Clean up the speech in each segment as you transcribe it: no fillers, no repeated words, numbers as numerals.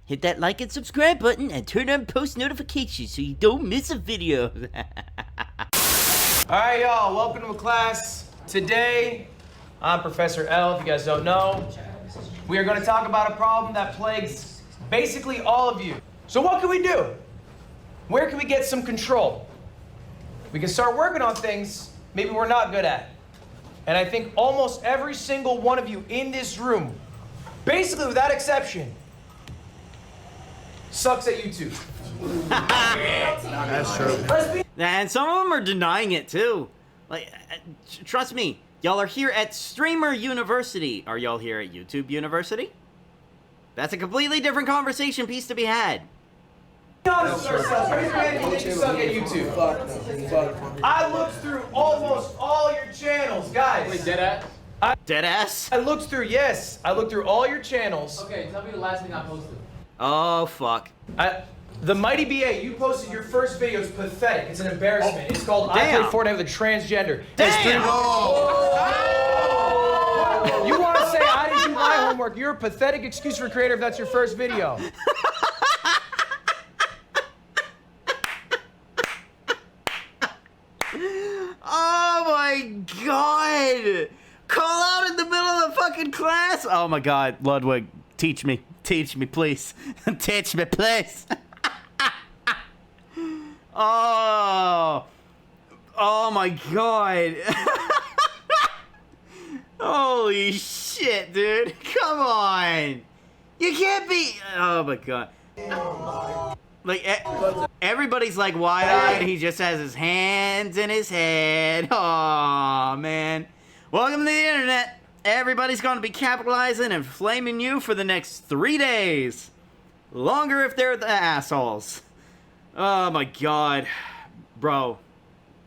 Hit that like and subscribe button and turn on post notifications so you don't miss a video. Alright, y'all, welcome to class. Today, I'm Professor L, if you guys don't know. We are going to talk about a problem that plagues basically all of you. So what can we do? Where can we get some control? We can start working on things maybe we're not good at. And I think almost every single one of you in this room, basically without exception, sucks at YouTube. That's true. And some of them are denying it too. Like, trust me, y'all are here at Streamer University. Are y'all here at YouTube University? That's a completely different conversation piece to be had. Be honest with ourselves. Raise your hand if you think you suck at YouTube. I looked through almost all your channels, guys. Wait, deadass? Deadass? I looked through, yes. I looked through all your channels. Okay, tell me the last thing I posted. Oh, fuck. The Mighty BA, you posted your first video. It's pathetic. It's an embarrassment. It's called I Play Fortnite with a Transgender. Damn! You want to say I didn't do my homework? You're a pathetic excuse for a creator if that's your first video. Oh my god! Call out in the middle of the fucking class! Oh my god, Ludwig, teach me, please. Teach me, please. Oh my god. Holy shit, dude. Come on. You can't be. Oh my god. Like, everybody's like wide-eyed. He just has his hands in his head. Oh man. Welcome to the internet. Everybody's going to be capitalizing and flaming you for the next 3 days. Longer if they're the assholes. Oh my god. Bro.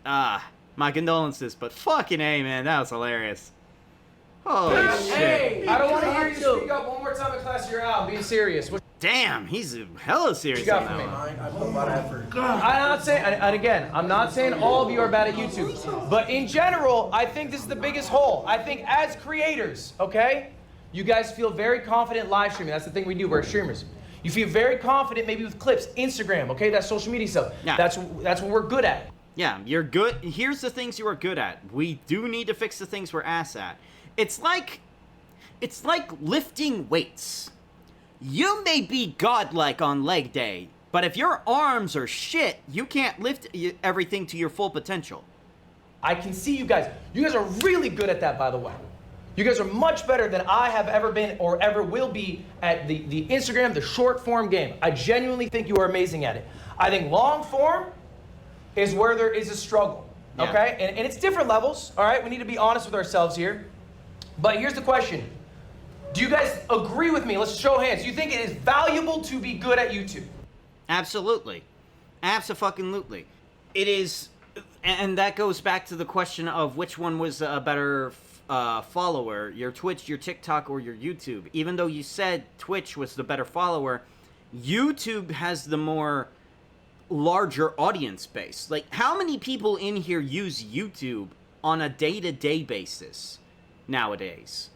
My condolences, but fucking A, man. That was hilarious. Holy shit. Hey, I don't want to hear you speak up one more time in class. You're out. Be serious. Damn, he's hella serious. You got for me. I put a lot of effort. I'm not saying, and again, I'm not saying all of you are bad at YouTube, but in general, I think this is the biggest hole. I think as creators, okay, you guys feel very confident live streaming. That's the thing we do. We're streamers. You feel very confident maybe with clips, Instagram, okay, that's social media stuff. Yeah. That's what we're good at. Yeah, you're good. Here's the things you are good at. We do need to fix the things we're ass at. It's like lifting weights. You may be godlike on leg day, but if your arms are shit, you can't lift everything to your full potential. I can see you guys. You guys are really good at that, by the way. You guys are much better than I have ever been or ever will be at the Instagram, the short form game. I genuinely think you are amazing at it. I think long form is where there is a struggle, okay? Yeah. And it's different levels, all right? We need to be honest with ourselves here. But here's the question. Do you guys agree with me? Let's show hands. Do you think it is valuable to be good at YouTube? Absolutely. Abso-fucking-lutely. It is, and that goes back to the question of which one was a better follower, your Twitch, your TikTok, or your YouTube. Even though you said Twitch was the better follower, YouTube has the more larger audience base. Like, how many people in here use YouTube on a day-to-day basis nowadays?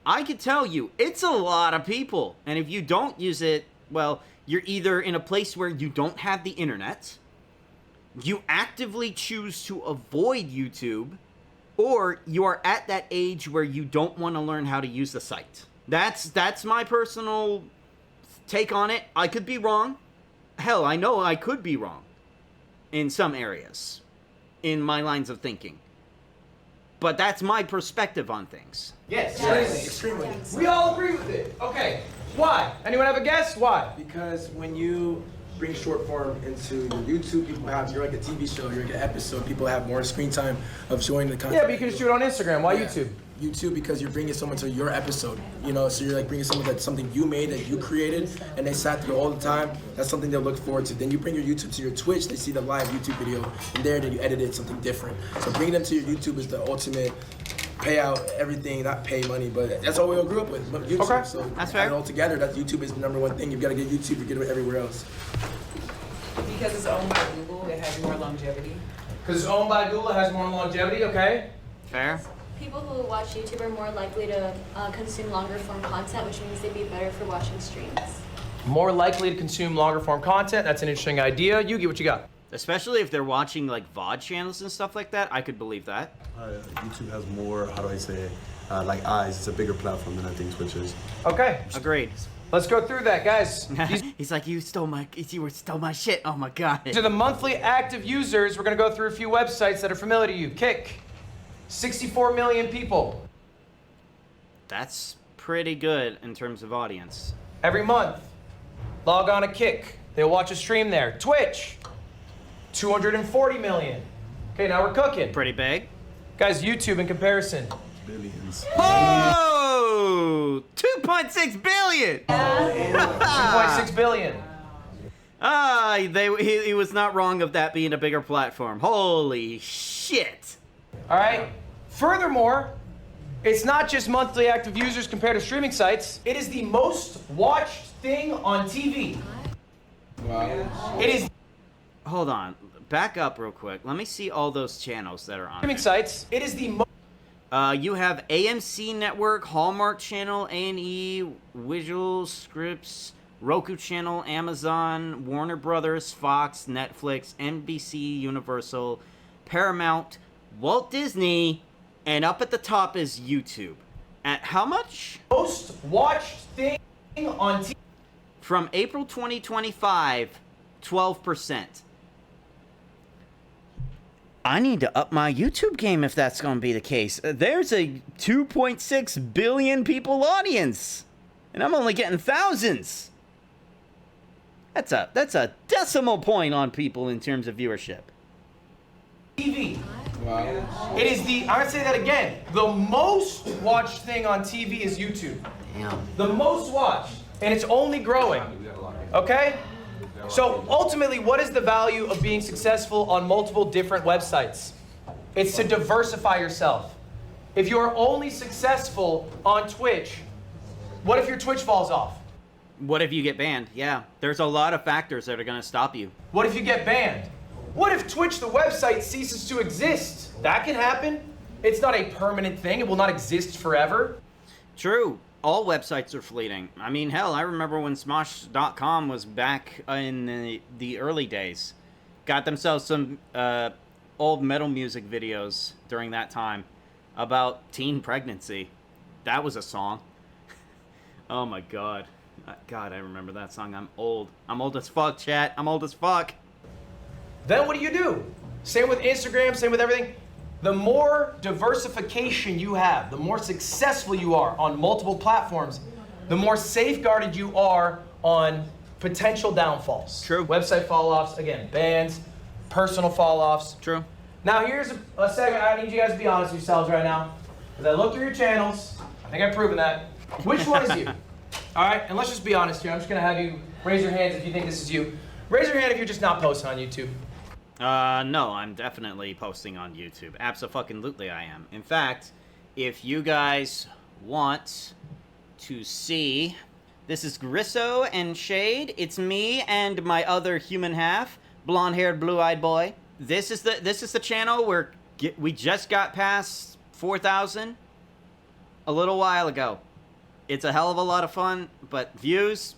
I could tell you, it's a lot of people. And if you don't use it, well, you're either in a place where you don't have the internet, you actively choose to avoid YouTube, or you are at that age where you don't want to learn how to use the site. That's my personal take on it. I could be wrong. Hell, I know I could be wrong in some areas, in my lines of thinking. But that's my perspective on things. Yes. Extremely. We all agree with it. Okay. Why? Anyone have a guess? Why? Because when you bring short form into your YouTube, you're like a TV show, you're like an episode, people have more screen time of showing the content. Yeah, but you can just do it on Instagram. Why YouTube? YouTube because you're bringing someone to your episode, you know, so you're like bringing someone that's something you made, that you created, and they sat through all the time. That's something they'll look forward to. Then you bring your YouTube to your Twitch, they see the live YouTube video, and there then you edited something different. So bringing them to your YouTube is the ultimate payout, everything, not pay money, but that's all we all grew up with, YouTube. Okay. So that's fair. And all together, that YouTube is the #1 thing. You've got to get YouTube to get it everywhere else. Because it's owned by Google, it has more longevity. Because it's owned by Google, it has more longevity, okay? Fair. People who watch YouTube are more likely to consume longer form content, which means they'd be better for watching streams. more likely to consume longer form content. That's an interesting idea. Yugi, what you got? Especially if they're watching like VOD channels and stuff like that, I could believe that. YouTube has more, how do I say, like eyes. It's a bigger platform than I think Twitch is. Okay. Agreed. Let's go through that, guys. He's like, you stole my shit. Oh my god. These are the monthly active users. We're gonna go through a few websites that are familiar to you. Kick, 64 million people. That's pretty good in terms of audience. Every month, log on to Kick. They'll watch a stream there. Twitch, 240 million. Okay, now we're cooking. Pretty big. Guys, YouTube in comparison. Billions. Oh! 2.6 billion! 2.6 billion. He was not wrong of that being a bigger platform. Holy shit! All right. Furthermore, it's not just monthly active users compared to streaming sites. It is the most watched thing on TV. Wow. It is Hold on. Back up real quick. Let me see all those channels that are on streaming there. sites. It is the most. You have AMC Network, Hallmark Channel, A&E, Visual Scripts, Roku Channel, Amazon, Warner Brothers, Fox, Netflix, NBC, Universal, Paramount, Walt Disney, and up at the top is YouTube. At how much? Most watched thing on TV. From April 2025, 12%. I need to up my YouTube game if that's going to be the case. There's a 2.6 billion people audience, and I'm only getting thousands. That's a decimal point on people in terms of viewership. TV. Wow. It is the, I'm gonna say that again. The most watched thing on TV is YouTube. Damn. The most watched. And it's only growing. Okay? So ultimately, what is the value of being successful on multiple different websites? It's to diversify yourself. If you are only successful on Twitch, what if your Twitch falls off? What if you get banned? Yeah, there's a lot of factors that are going to stop you. What if you get banned? What if Twitch, the website, ceases to exist? That can happen. It's not a permanent thing. It will not exist forever. True. All websites are fleeting. I mean, hell, I remember when Smosh.com was back in the early days. Got themselves some old metal music videos during that time about teen pregnancy. That was a song. Oh my god. God, I remember that song. I'm old. I'm old as fuck, chat. I'm old as fuck. Then what do? Same with Instagram, same with everything. The more diversification you have, the more successful you are on multiple platforms, the more safeguarded you are on potential downfalls. True. Website fall-offs, again, bans, personal fall-offs. True. Now here's a segment, I need you guys to be honest with yourselves right now. As I look through your channels, I think I've proven that. Which one is you? All right, and let's just be honest here. I'm just gonna have you raise your hands if you think this is you. Raise your hand if you're just not posting on YouTube. No, I'm definitely posting on YouTube. Abso-fucking-lutely I am. In fact, if you guys want to see, this is Grisso and Shade. It's me and my other human half, blonde-haired, blue-eyed boy. This is the channel where we just got past 4,000 a little while ago. It's a hell of a lot of fun, but views,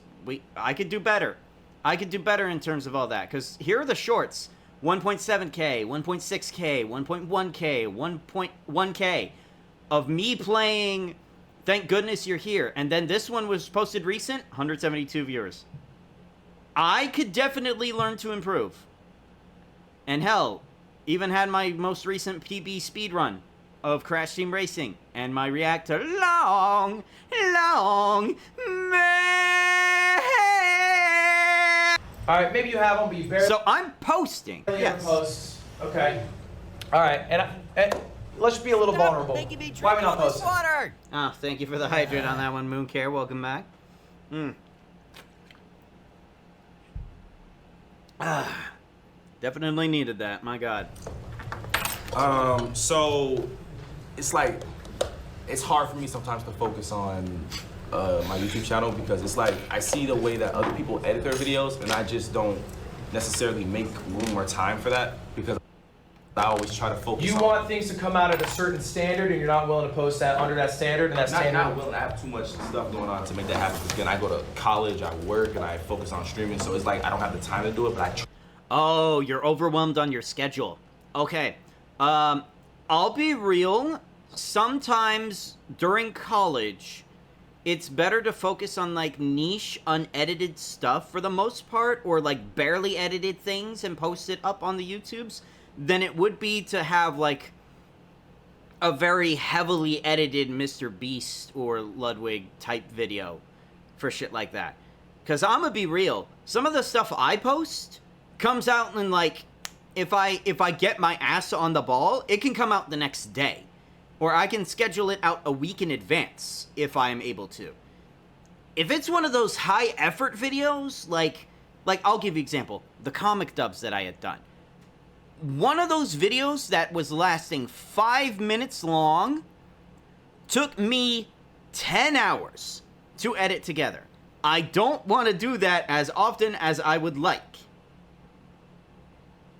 I could do better. I could do better in terms of all that, because here are the shorts. 1.7K, 1.6K, 1.1K, 1.1K of me playing Thank Goodness You're Here. And then this one was posted recent, 172 viewers. I could definitely learn to improve. And hell, even had my most recent PB speedrun of Crash Team Racing and my react to Long May. All right, maybe you have them, but you barely. So I'm posting. Yes. Posts. Okay. All right, and let's be a little vulnerable. Why are we not posting? Water. Oh, thank you for the hydrate on that one, Mooncare. Welcome back. Definitely needed that. My God. So it's like it's hard for me sometimes to focus on my YouTube channel because it's like I see the way that other people edit their videos and I just don't necessarily make room or time for that because I always try to focus You on. want things to come out at a certain standard, and you're not willing to post that under that standard, and that standard. Not willing. I have too much stuff going on to make that happen. Because again, I go to college, I work, and I focus on streaming. So it's like I don't have the time to do it, but I try. Oh, you're overwhelmed on your schedule. Okay. I'll be real. Sometimes during college, it's better to focus on like niche, unedited stuff for the most part, or like barely edited things and post it up on the YouTubes, than it would be to have like a very heavily edited Mr. Beast or Ludwig type video for shit like that. Because I'm gonna be real, some of the stuff I post comes out in like, if I get my ass on the ball, it can come out the next day. Or I can schedule it out a week in advance if I am able to. If it's one of those high effort videos, like I'll give you an example, the comic dubs that I had done. One of those videos that was lasting 5 minutes long took me 10 hours to edit together. I don't want to do that as often as I would like.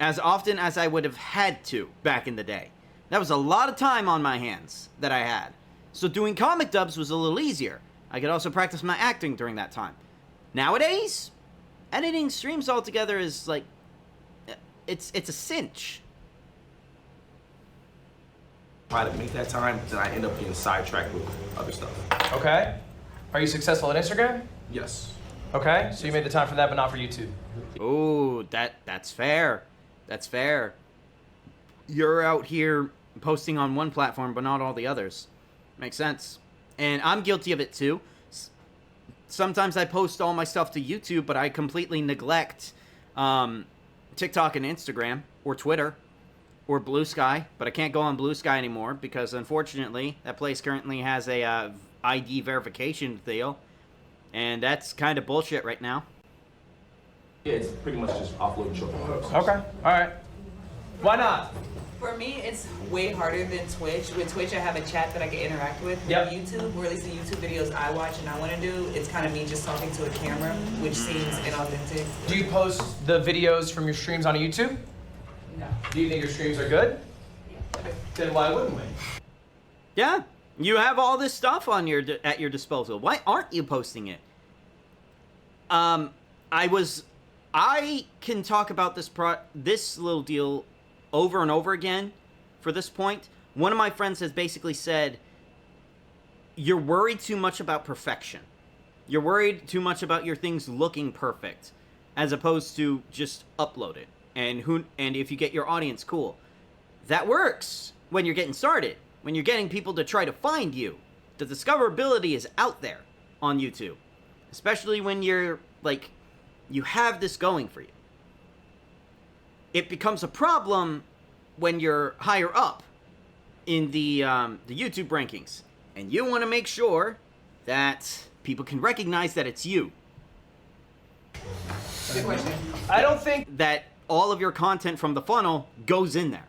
As often as I would have had to back in the day. That was a lot of time on my hands that I had. So doing comic dubs was a little easier. I could also practice my acting during that time. Nowadays, editing streams altogether is like, it's a cinch. Try to make that time, then I end up getting sidetracked with other stuff. Okay. Are you successful on Instagram? Yes. Okay. So you made the time for that, but not for YouTube. Ooh, that's fair. That's fair. You're out here posting on one platform, but not all the others. Makes sense. And I'm guilty of it too. Sometimes I post all my stuff to YouTube, but I completely neglect TikTok and Instagram, or Twitter, or Blue Sky. But I can't go on Blue Sky anymore because, unfortunately, that place currently has a ID verification deal. And that's kind of bullshit right now. Yeah, it's pretty much just offloading short videos. Okay. All right. Why not? For me, it's way harder than Twitch. With Twitch, I have a chat that I can interact with. Yep. With YouTube, or at least the YouTube videos I watch and I want to do, it's kind of me just talking to a camera, which seems inauthentic. Do you post the videos from your streams on YouTube? No. Do you think your streams are good? Yeah. Then why wouldn't we? Yeah, you have all this stuff on at your disposal. Why aren't you posting it? I can talk about this little deal over and over again for this point. One of my friends has basically said, you're worried too much about perfection. You're worried too much about your things looking perfect, as opposed to just upload it. And if you get your audience, cool. That works when you're getting started. When you're getting people to try to find you. The discoverability is out there on YouTube. Especially when you're, like, you have this going for you. It becomes a problem when you're higher up in the YouTube rankings. And you want to make sure that people can recognize that it's you. Good question. I don't think That all of your content from the funnel goes in there.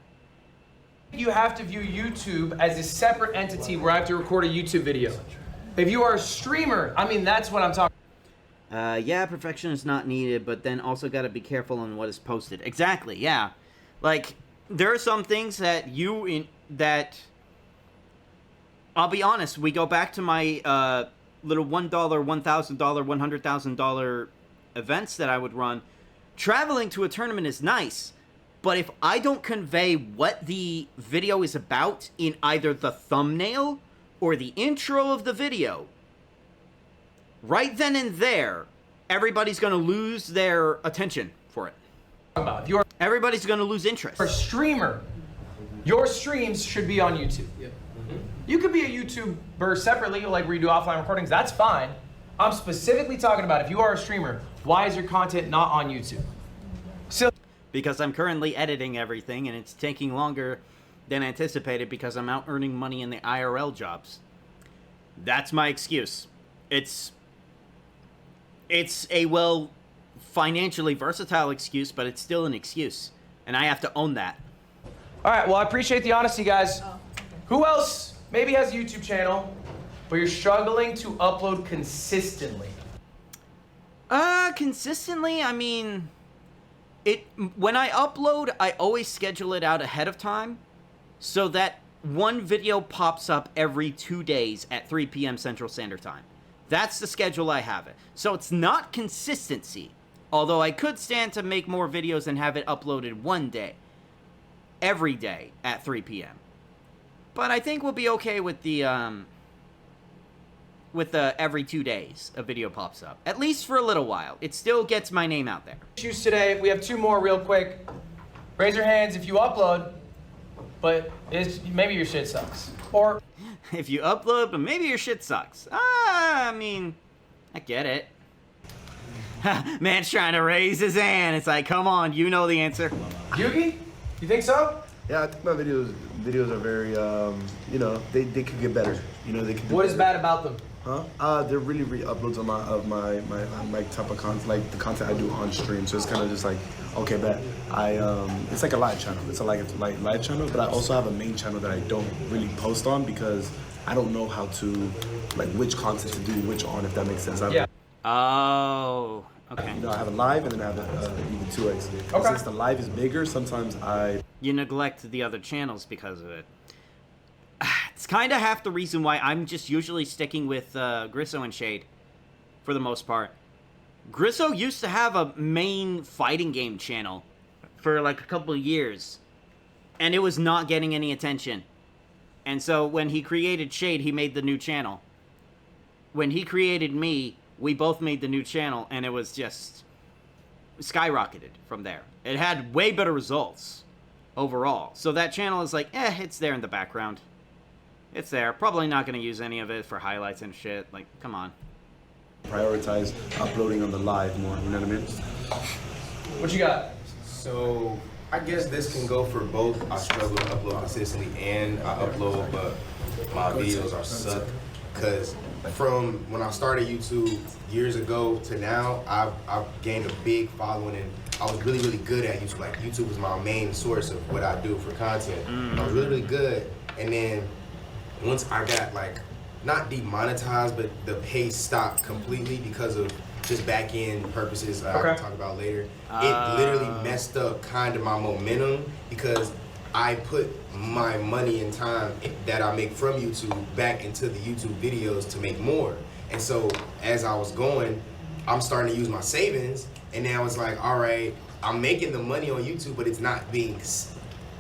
you have to view YouTube as a separate entity where I have to record a YouTube video. If you are a streamer, I mean, that's what I'm talking. Yeah, perfection is not needed, but then also got to be careful on what is posted. Exactly, yeah. Like, there are some things that I'll be honest, we go back to my little $1, $1,000, $100,000 events that I would run. Traveling to a tournament is nice, but if I don't convey what the video is about in either the thumbnail or the intro of the video, right then and there, everybody's going to lose their attention for it. If you're Everybody's going to lose interest. a streamer, your streams should be on YouTube. You could be a YouTuber separately, like where you do offline recordings, that's fine. I'm specifically talking about if you are a streamer, why is your content not on YouTube? So Because I'm currently editing everything, and it's taking longer than anticipated because I'm out earning money in the IRL jobs. That's my excuse. It's a, financially versatile excuse, but it's still an excuse. And I have to own that. all right, well, I appreciate the honesty, guys. Who else maybe has a YouTube channel, but you're struggling to upload consistently? Consistently, I mean, When I upload, I always schedule it out ahead of time so that one video pops up every 2 days at 3 p.m. Central Standard Time. That's the schedule I have it. So it's not consistency, although I could stand to make more videos and have it uploaded one day, every day at 3 p.m. But I think we'll be okay with the every 2 days a video pops up, at least for a little while. It still gets my name out there. Issues today. We have 2 more real quick. Raise your hands if you upload, but maybe your shit sucks. Or If you upload, but maybe your shit sucks. I mean, I get it. Man's trying to raise his hand. It's like, come on, you know the answer. Yugi, you think so? Yeah, I think my videos are very, you know, they could get better. You know, they could. What is bad about them? Huh? They're really uploads of my type of content, like the content I do on stream. So it's kind of just like, okay, bet it's like a live channel. It's a live channel, but I also have a main channel that I don't really post on because I don't know how to, like, which content to do which on, if that makes sense. Yeah. Oh, okay. You know, I have a live and then I have even 2x. Okay. Since the live is bigger, sometimes You neglect the other channels because of it. It's kind of half the reason why I'm just usually sticking with Grisso and Shade, for the most part. Grisso used to have a main fighting game channel for like a couple of years, and it was not getting any attention. And so when he created Shade, he made the new channel. When he created me, we both made the new channel, and it was just skyrocketed from there. It had way better results overall. So that channel is like, it's there in the background. It's there. Probably not going to use any of it for highlights and shit. Like, come on. prioritize uploading on the live more, you know what I mean? What you got? So I guess this can go for both. I struggle to upload consistently and I upload, but my videos are suck. Cause from when I started YouTube years ago to now, I've gained a big following and I was really, really good at YouTube. Like YouTube was my main source of what I do for content. I was really, really good. And then once I got like, not demonetized, but the pay stopped completely because of just back-end purposes I can talk about later. It literally messed up kind of my momentum because I put my money and time that I make from YouTube back into the YouTube videos to make more. And so as I was going, I'm starting to use my savings, and now it's like, all right, I'm making the money on YouTube, but it's not being...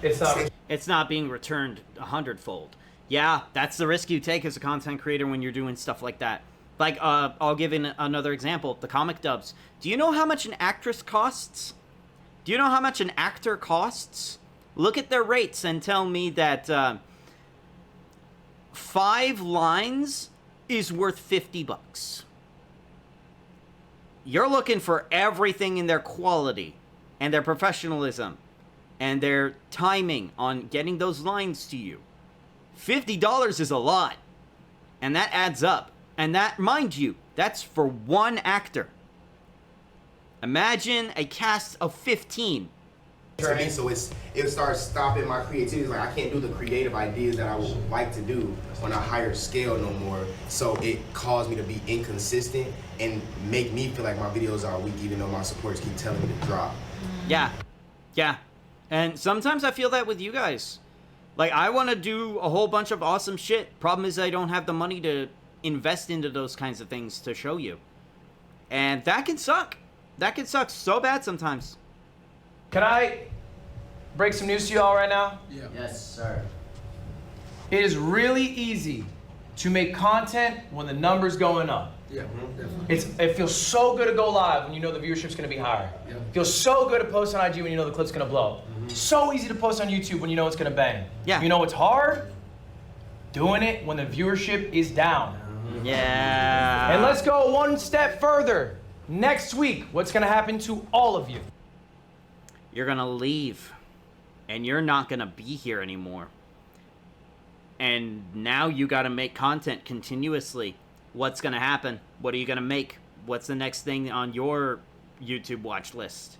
It's not being returned 100-fold. Yeah, that's the risk you take as a content creator when you're doing stuff like that. Like, I'll give in another example, the comic dubs. Do you know how much an actress costs? Do you know how much an actor costs? Look at their rates and tell me that 5 lines is worth $50. You're looking for everything in their quality and their professionalism and their timing on getting those lines to you. $50 is a lot, and that adds up. And that, mind you, that's for one actor. Imagine a cast of 15. Right. So it starts stopping my creativity. It's like I can't do the creative ideas that I would like to do on a higher scale no more. So it caused me to be inconsistent and make me feel like my videos are weak, even though my supporters keep telling me to drop. Yeah, yeah. And sometimes I feel that with you guys. Like, I want to do a whole bunch of awesome shit. Problem is I don't have the money to invest into those kinds of things to show you. And that can suck. That can suck so bad sometimes. Can I break some news to you all right now? Yeah. Yes, sir. It is really easy to make content when the number's going up. Yeah, definitely. It feels so good to go live when you know the viewership's gonna be higher. Yeah. It feels so good to post on IG when you know the clip's gonna blow. So easy to post on YouTube when you know it's gonna bang. Yeah. You know it's hard? Doing it when the viewership is down. Yeah. And let's go one step further. Next week, what's gonna happen to all of you? You're gonna leave. And you're not gonna be here anymore. And now you gotta make content continuously. What's gonna happen? What are you gonna make? What's the next thing on your YouTube watch list?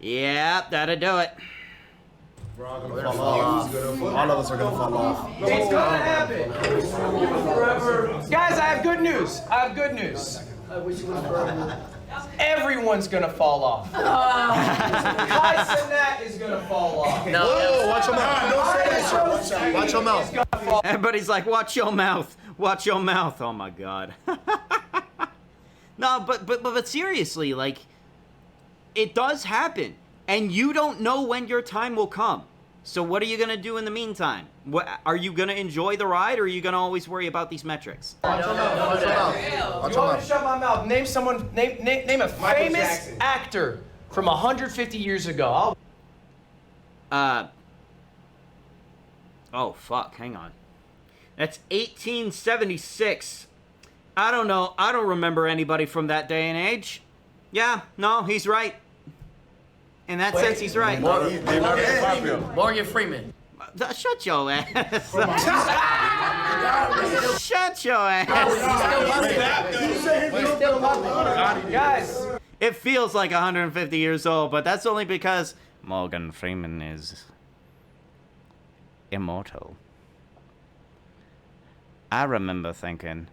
Yeah, that'll do it. We're all gonna fall off. All of us are gonna fall off. It's gonna happen. Guys, I have good news. I have good news. Everyone everyone's gonna fall off. Kai Cenat is gonna fall off. Whoa, watch your mouth. Don't say that shit. Watch your mouth. Everybody's like, watch your mouth. Watch your mouth. Oh my god. No, but seriously, like, it does happen. And you don't know when your time will come. So what are you going to do in the meantime? What, are you going to enjoy the ride, or are you going to always worry about these metrics? Watch your mouth. Watch your mouth. You want me to shut my mouth? Name someone, name a famous Jackson. actor from 150 years ago. Oh, fuck. Hang on. That's 1876. I don't know. I don't remember anybody from that day and age. Yeah, no, he's right. In that sense, he's right. Morgan Freeman. Shut your ass. Shut your ass. Guys, It feels like 150 years old, but that's only because Morgan Freeman is immortal. I remember thinking,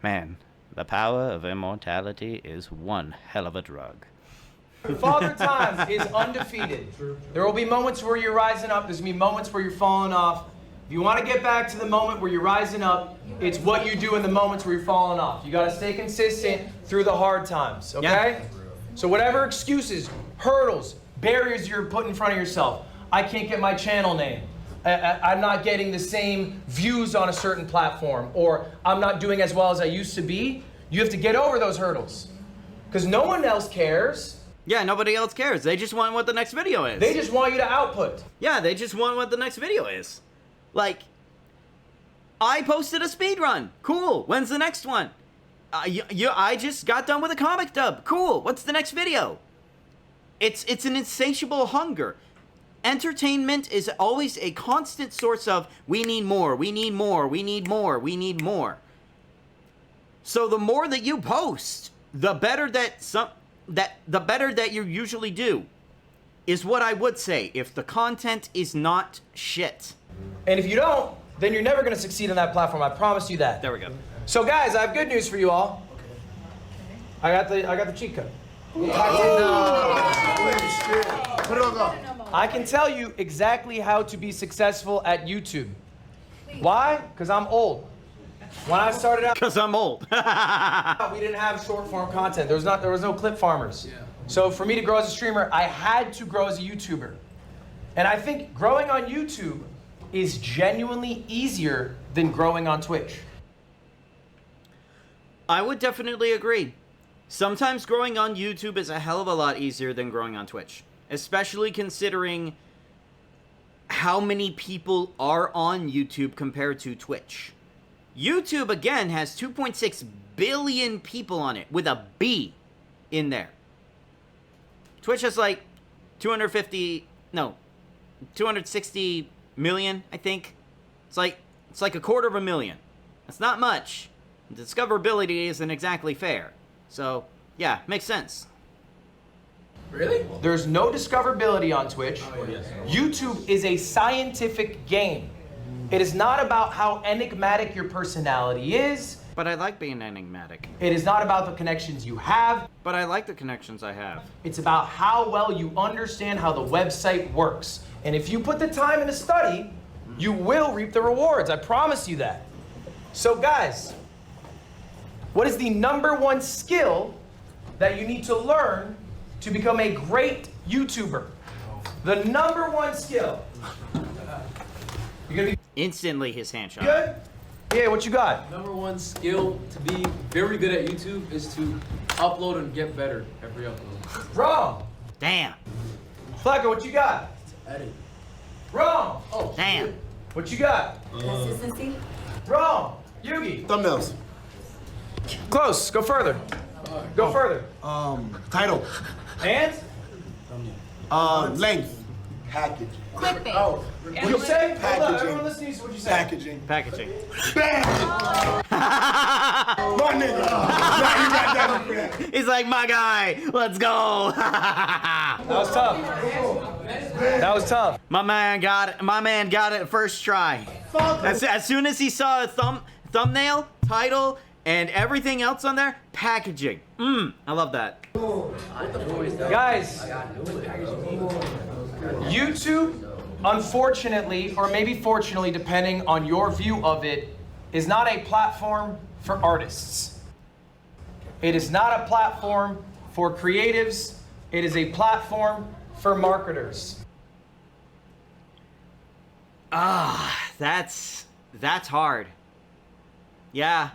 man, the power of immortality is one hell of a drug. Father Time is undefeated. There will be moments where you're rising up. There's going to be moments where you're falling off. If you want to get back to the moment where you're rising up, it's what you do in the moments where you're falling off. You got to stay consistent through the hard times, okay? Yeah. So whatever excuses, hurdles, barriers you're putting in front of yourself. I can't get my channel name. I'm not getting the same views on a certain platform, or I'm not doing as well as I used to be. You have to get over those hurdles, because no one else cares. Yeah, nobody else cares. They just want what the next video is. They just want you to output. Yeah, they just want what the next video is. Like, I posted a speed run. Cool. When's the next one? I just got done with a comic dub. Cool. What's the next video? It's an insatiable hunger. Entertainment is always a constant source of, we need more, we need more, we need more, we need more. So the more that you post, the better that you usually do, is what I would say if the content is not shit. And if you don't, then you're never going to succeed on that platform. I promise you that. There we go. So guys, I have good news for you all. I got the cheat code. I can tell you exactly how to be successful at YouTube. Why? Because I'm old. When I started out, Because I'm old. we didn't have short form content. There was no clip farmers. So for me to grow as a streamer, I had to grow as a YouTuber. And I think growing on YouTube is genuinely easier than growing on Twitch. I would definitely agree. Sometimes growing on YouTube is a hell of a lot easier than growing on Twitch. Especially considering how many people are on YouTube compared to Twitch. YouTube, again, has 2.6 billion people on it, with a B in there. Twitch has like 260 million, I think. It's like a 250,000. That's not much. Discoverability isn't exactly fair. So, yeah, makes sense. Really? There's no discoverability on Twitch. YouTube is a scientific game. It is not about how enigmatic your personality is. But I like being enigmatic. It is not about the connections you have. But I like the connections I have. It's about how well you understand how the website works. And if you put the time into study, you will reap the rewards. I promise you that. So guys, what is the #1 skill that you need to learn to become a great YouTuber? The #1 skill. You're gonna be Instantly his hand shot. good? Yeah, what you got? #1 skill to be very good at YouTube is to upload and get better every upload. Wrong. Damn. Flacco, what you got? Edit. Wrong. Oh, Damn. What you got? Consistency. Wrong. Yugi. Thumbnails. Close. Go further. Go further. Title. And? Length. Package. Clickbait. Oh, What you say? Hold on, Packaging. everyone listening to what you say. packaging. Packaging. Bam! My nigga. Nah, you got that over there. He's like, my guy, let's go. That was tough. That was tough. My man got it first try. As soon as he saw a thumbnail, title, And everything else on there, packaging. I love that. Guys, YouTube, unfortunately, or maybe fortunately, depending on your view of it, is not a platform for artists. It is not a platform for creatives. It is a platform for marketers. That's hard. Yeah.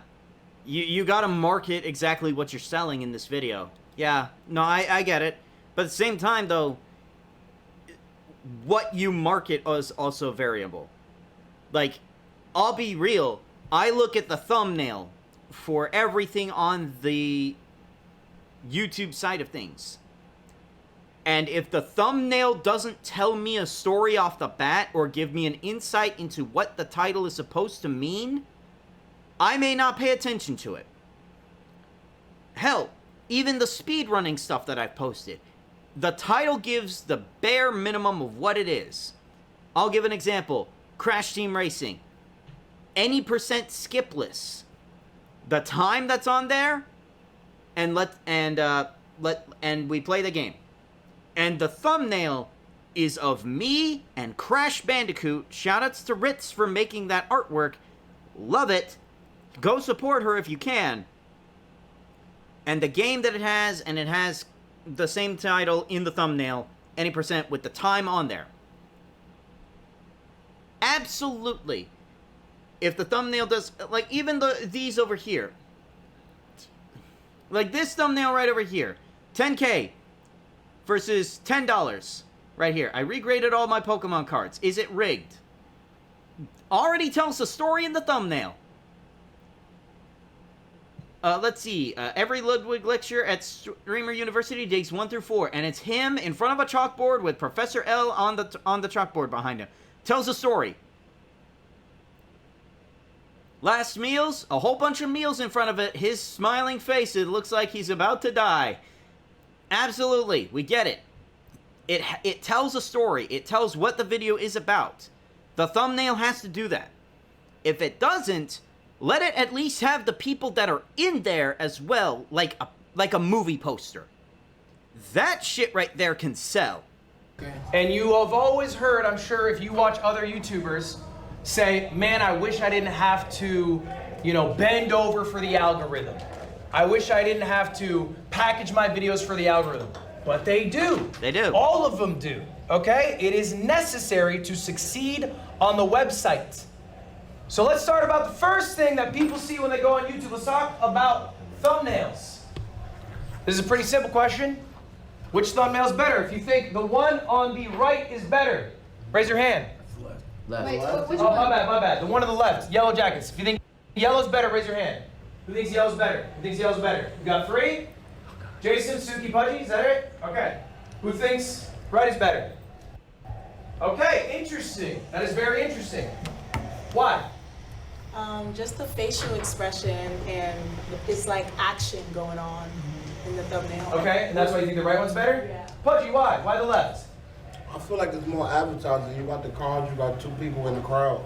You gotta market exactly what you're selling in this video. Yeah, no, I get it. But at the same time, though, what you market is also variable. Like, I'll be real. I look at the thumbnail for everything on the YouTube side of things. And if the thumbnail doesn't tell me a story off the bat or give me an insight into what the title is supposed to mean, I may not pay attention to it. Hell, even the speedrunning stuff that I've posted, the title gives the bare minimum of what it is. I'll give an example. Crash Team Racing. Any percent skipless. The time that's on there, and we play the game. And the thumbnail is of me and Crash Bandicoot. Shoutouts to Ritz for making that artwork. Love it. Go support her if you can. And the game that it has the same title in the thumbnail, any percent with the time on there. Absolutely. If the thumbnail does, like even these over here. Like this thumbnail right over here. 10K versus $10 right here. I regraded all my Pokemon cards. Is it rigged? Already tells the story in the thumbnail. Let's see. Every Ludwig lecture at Streamer University days 1 through 4, and it's him in front of a chalkboard with Professor L on the chalkboard behind him. Tells a story. Last meals, a whole bunch of meals in front of it. His smiling face, it looks like he's about to die. Absolutely, we get it. It tells a story. It tells what the video is about. The thumbnail has to do that. If it doesn't, let it at least have the people that are in there as well, like a movie poster. That shit right there can sell. And you have always heard, I'm sure, if you watch other YouTubers say, man, I wish I didn't have to, bend over for the algorithm. I wish I didn't have to package my videos for the algorithm. But they do. They do. All of them do, okay? It is necessary to succeed on the website. So let's start about the first thing that people see when they go on YouTube. Let's talk about thumbnails. This is a pretty simple question. Which thumbnail is better? If you think the one on the right is better, raise your hand. Left. Wait, which Oh, one? my bad. The one on the left, yellow jackets. If you think yellow's better, raise your hand. Who thinks yellow's better? Who thinks yellow's better? You got 3? Jason, Suki, Pudgy, is that it? Okay. Who thinks red is better? Okay, interesting. That is very interesting. Why? Just the facial expression and it's like action going on in the thumbnail. Okay, and that's why you think the right one's better? Yeah. Pudgy, why? Why the left? I feel like it's more advertising. You got the cards, you got 2 people in the crowd.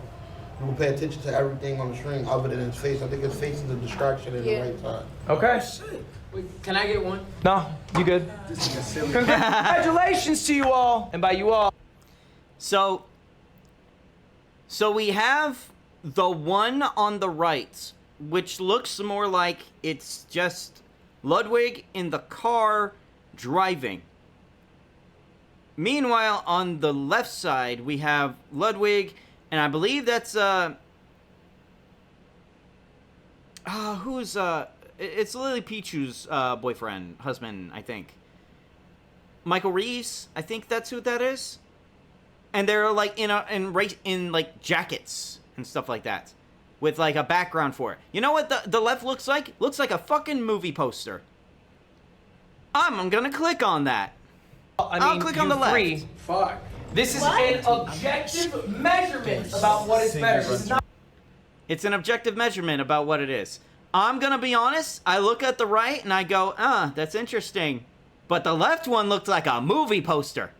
You will pay attention to everything on the screen other than his face. I think his face is a distraction at the right time. Okay. Wait, can I get one? No, you good. Congratulations to you all, and by you all. So we have the one on the right, which looks more like it's just Ludwig in the car driving. Meanwhile, on the left side, we have Ludwig, and I believe that's, it's Lily Pichu's boyfriend, husband, I think. Michael Reeves, I think that's who that is. And they're like in like jackets and stuff like that, with like a background for it. You know what the left looks like? Looks like a fucking movie poster. I'm gonna click on that. I'll click on the left. Fuck. This is an objective measurement about what is better. This is not. It's an objective measurement about what it is. I'm gonna be honest. I look at the right and I go, that's interesting. But the left one looked like a movie poster.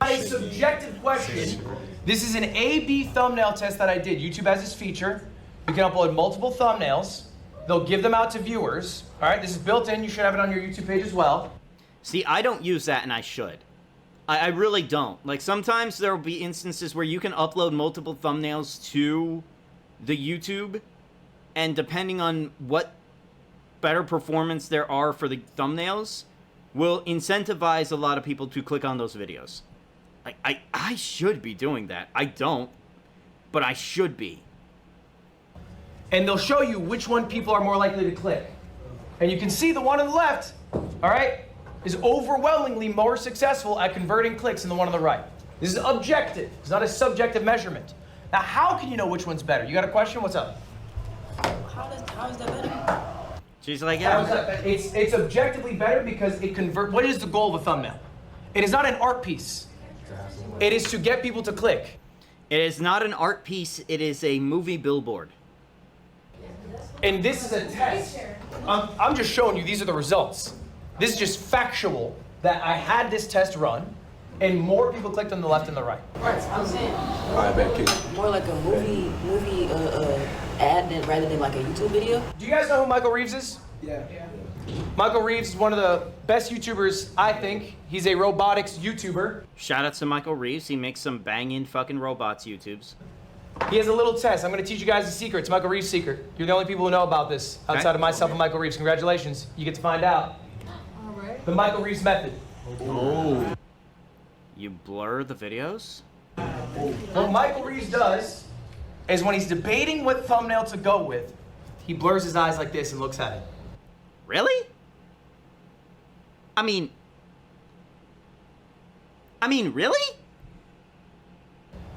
A subjective question. This is an A/B thumbnail test that I did. YouTube has this feature. You can upload multiple thumbnails. They'll give them out to viewers. All right, this is built in. You should have it on your YouTube page as well. See, I don't use that, and I should. I really don't. Like, sometimes there will be instances where you can upload multiple thumbnails to the YouTube, and depending on what better performance there are for the thumbnails, will incentivize a lot of people to click on those videos. I should be doing that. I don't, but I should be. And they'll show you which one people are more likely to click. And you can see the one on the left, all right, is overwhelmingly more successful at converting clicks than the one on the right. This is objective. It's not a subjective measurement. Now, how can you know which one's better? You got a question? What's up? How is that better? She's like, How is yeah. that better? It's objectively better because it convert. What is the goal of a thumbnail? It is not an art piece. It is to get people to click. It is not an art piece. It is a movie billboard. And this is a test. I'm just showing you these are the results. This is just factual that I had this test run, and more people clicked on the left and the right. I'm saying I bet kids. more like a movie ad rather than like a YouTube video. Do you guys know who Michael Reeves is? Yeah. Michael Reeves is one of the best YouTubers, I think. He's a robotics YouTuber. Shout out to Michael Reeves. He makes some banging fucking robots YouTubes. He has a little test. I'm going to teach you guys a secret. It's Michael Reeves' secret. You're the only people who know about this outside of myself and Michael Reeves. Congratulations. You get to find out. All right. The Michael Reeves method. Oh. You blur the videos? What Michael Reeves does is when he's debating what thumbnail to go with, he blurs his eyes like this and looks at it. Really? I mean, really?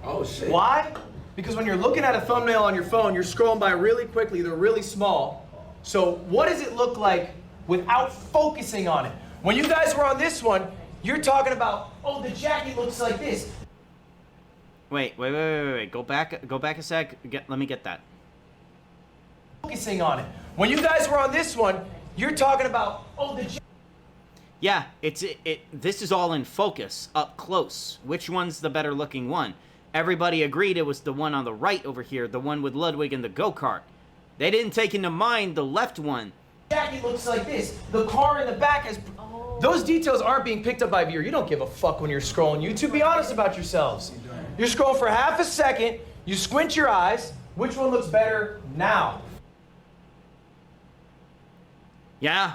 Oh shit. Why? Because when you're looking at a thumbnail on your phone, you're scrolling by really quickly. They're really small. So what does it look like without focusing on it? When you guys were on this one, you're talking about, oh, the jacket looks like this. Wait. Go back a sec. Let me get that. Focusing on it. When you guys were on this one, you're talking about, oh, the Yeah, this is all in focus, up close. Which one's the better looking one? Everybody agreed it was the one on the right over here, the one with Ludwig and the go-kart. They didn't take into mind the left one. jacket looks like this. The car in the back has... Those details aren't being picked up by a viewer. You don't give a fuck when you're scrolling YouTube. Be honest about yourselves. You're scrolling for half a second. You squint your eyes. Which one looks better now? Yeah.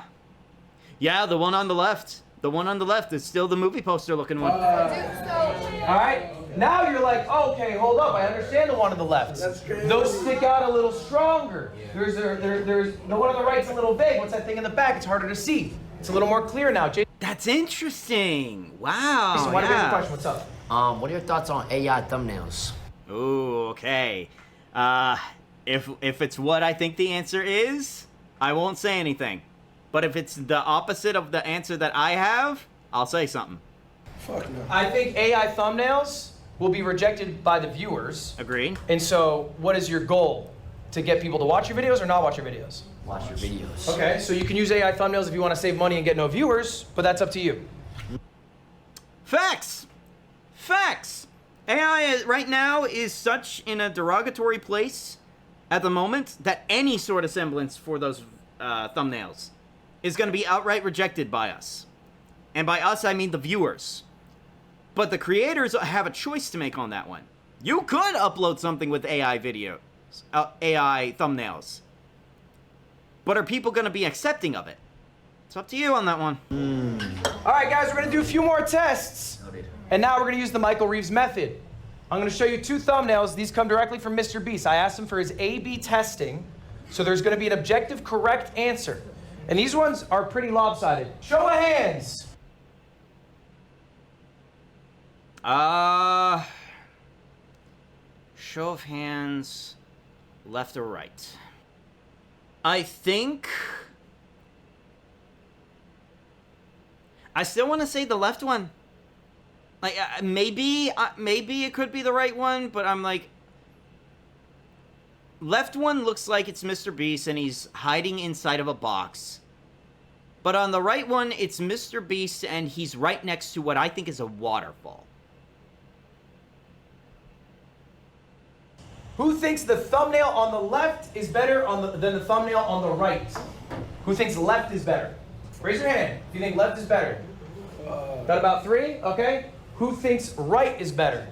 Yeah, the one on the left. The one on the left is still the movie poster looking one. All right. Now you're like, oh, okay, hold up. I understand the one on the left. That's crazy. Those stick out a little stronger. There's the one on the right's a little vague. What's that thing in the back? It's harder to see. It's a little more clear now. Jason, That's interesting. Wow. why do you have a Yeah. question? What's up? What are your thoughts on AI thumbnails? Ooh, okay. If it's what I think the answer is, I won't say anything. But if it's the opposite of the answer that I have, I'll say something. Fuck no. I think AI thumbnails will be rejected by the viewers. Agreed? And so, what is your goal? To get people to watch your videos or not watch your videos? Watch your videos. Okay, so you can use AI thumbnails if you want to save money and get no viewers, but that's up to you. Facts! Facts! AI right now is such in a derogatory place at the moment that any sort of semblance for those thumbnails is going to be outright rejected by us. And by us, I mean the viewers. But the creators have a choice to make on that one. You could upload something with AI videos, AI thumbnails. But are people going to be accepting of it? It's up to you on that one. All right, guys, we're going to do a few more tests. And now we're going to use the Michael Reeves method. I'm going to show you two thumbnails. These come directly from Mr. Beast. I asked him for his A/B testing, so there's going to be an objective correct answer. And these ones are pretty lopsided. Show of hands. Show of hands, left or right? I think I still want to say the left one. Like maybe it could be the right one, but I'm like left one looks like it's Mr. Beast and he's hiding inside of a box. But on the right one, it's Mr. Beast and he's right next to what I think is a waterfall. Who thinks the thumbnail on the left is better than the thumbnail on the right? Who thinks left is better? Raise your hand if you think left is better. Got about 3? Okay. Who thinks right is better?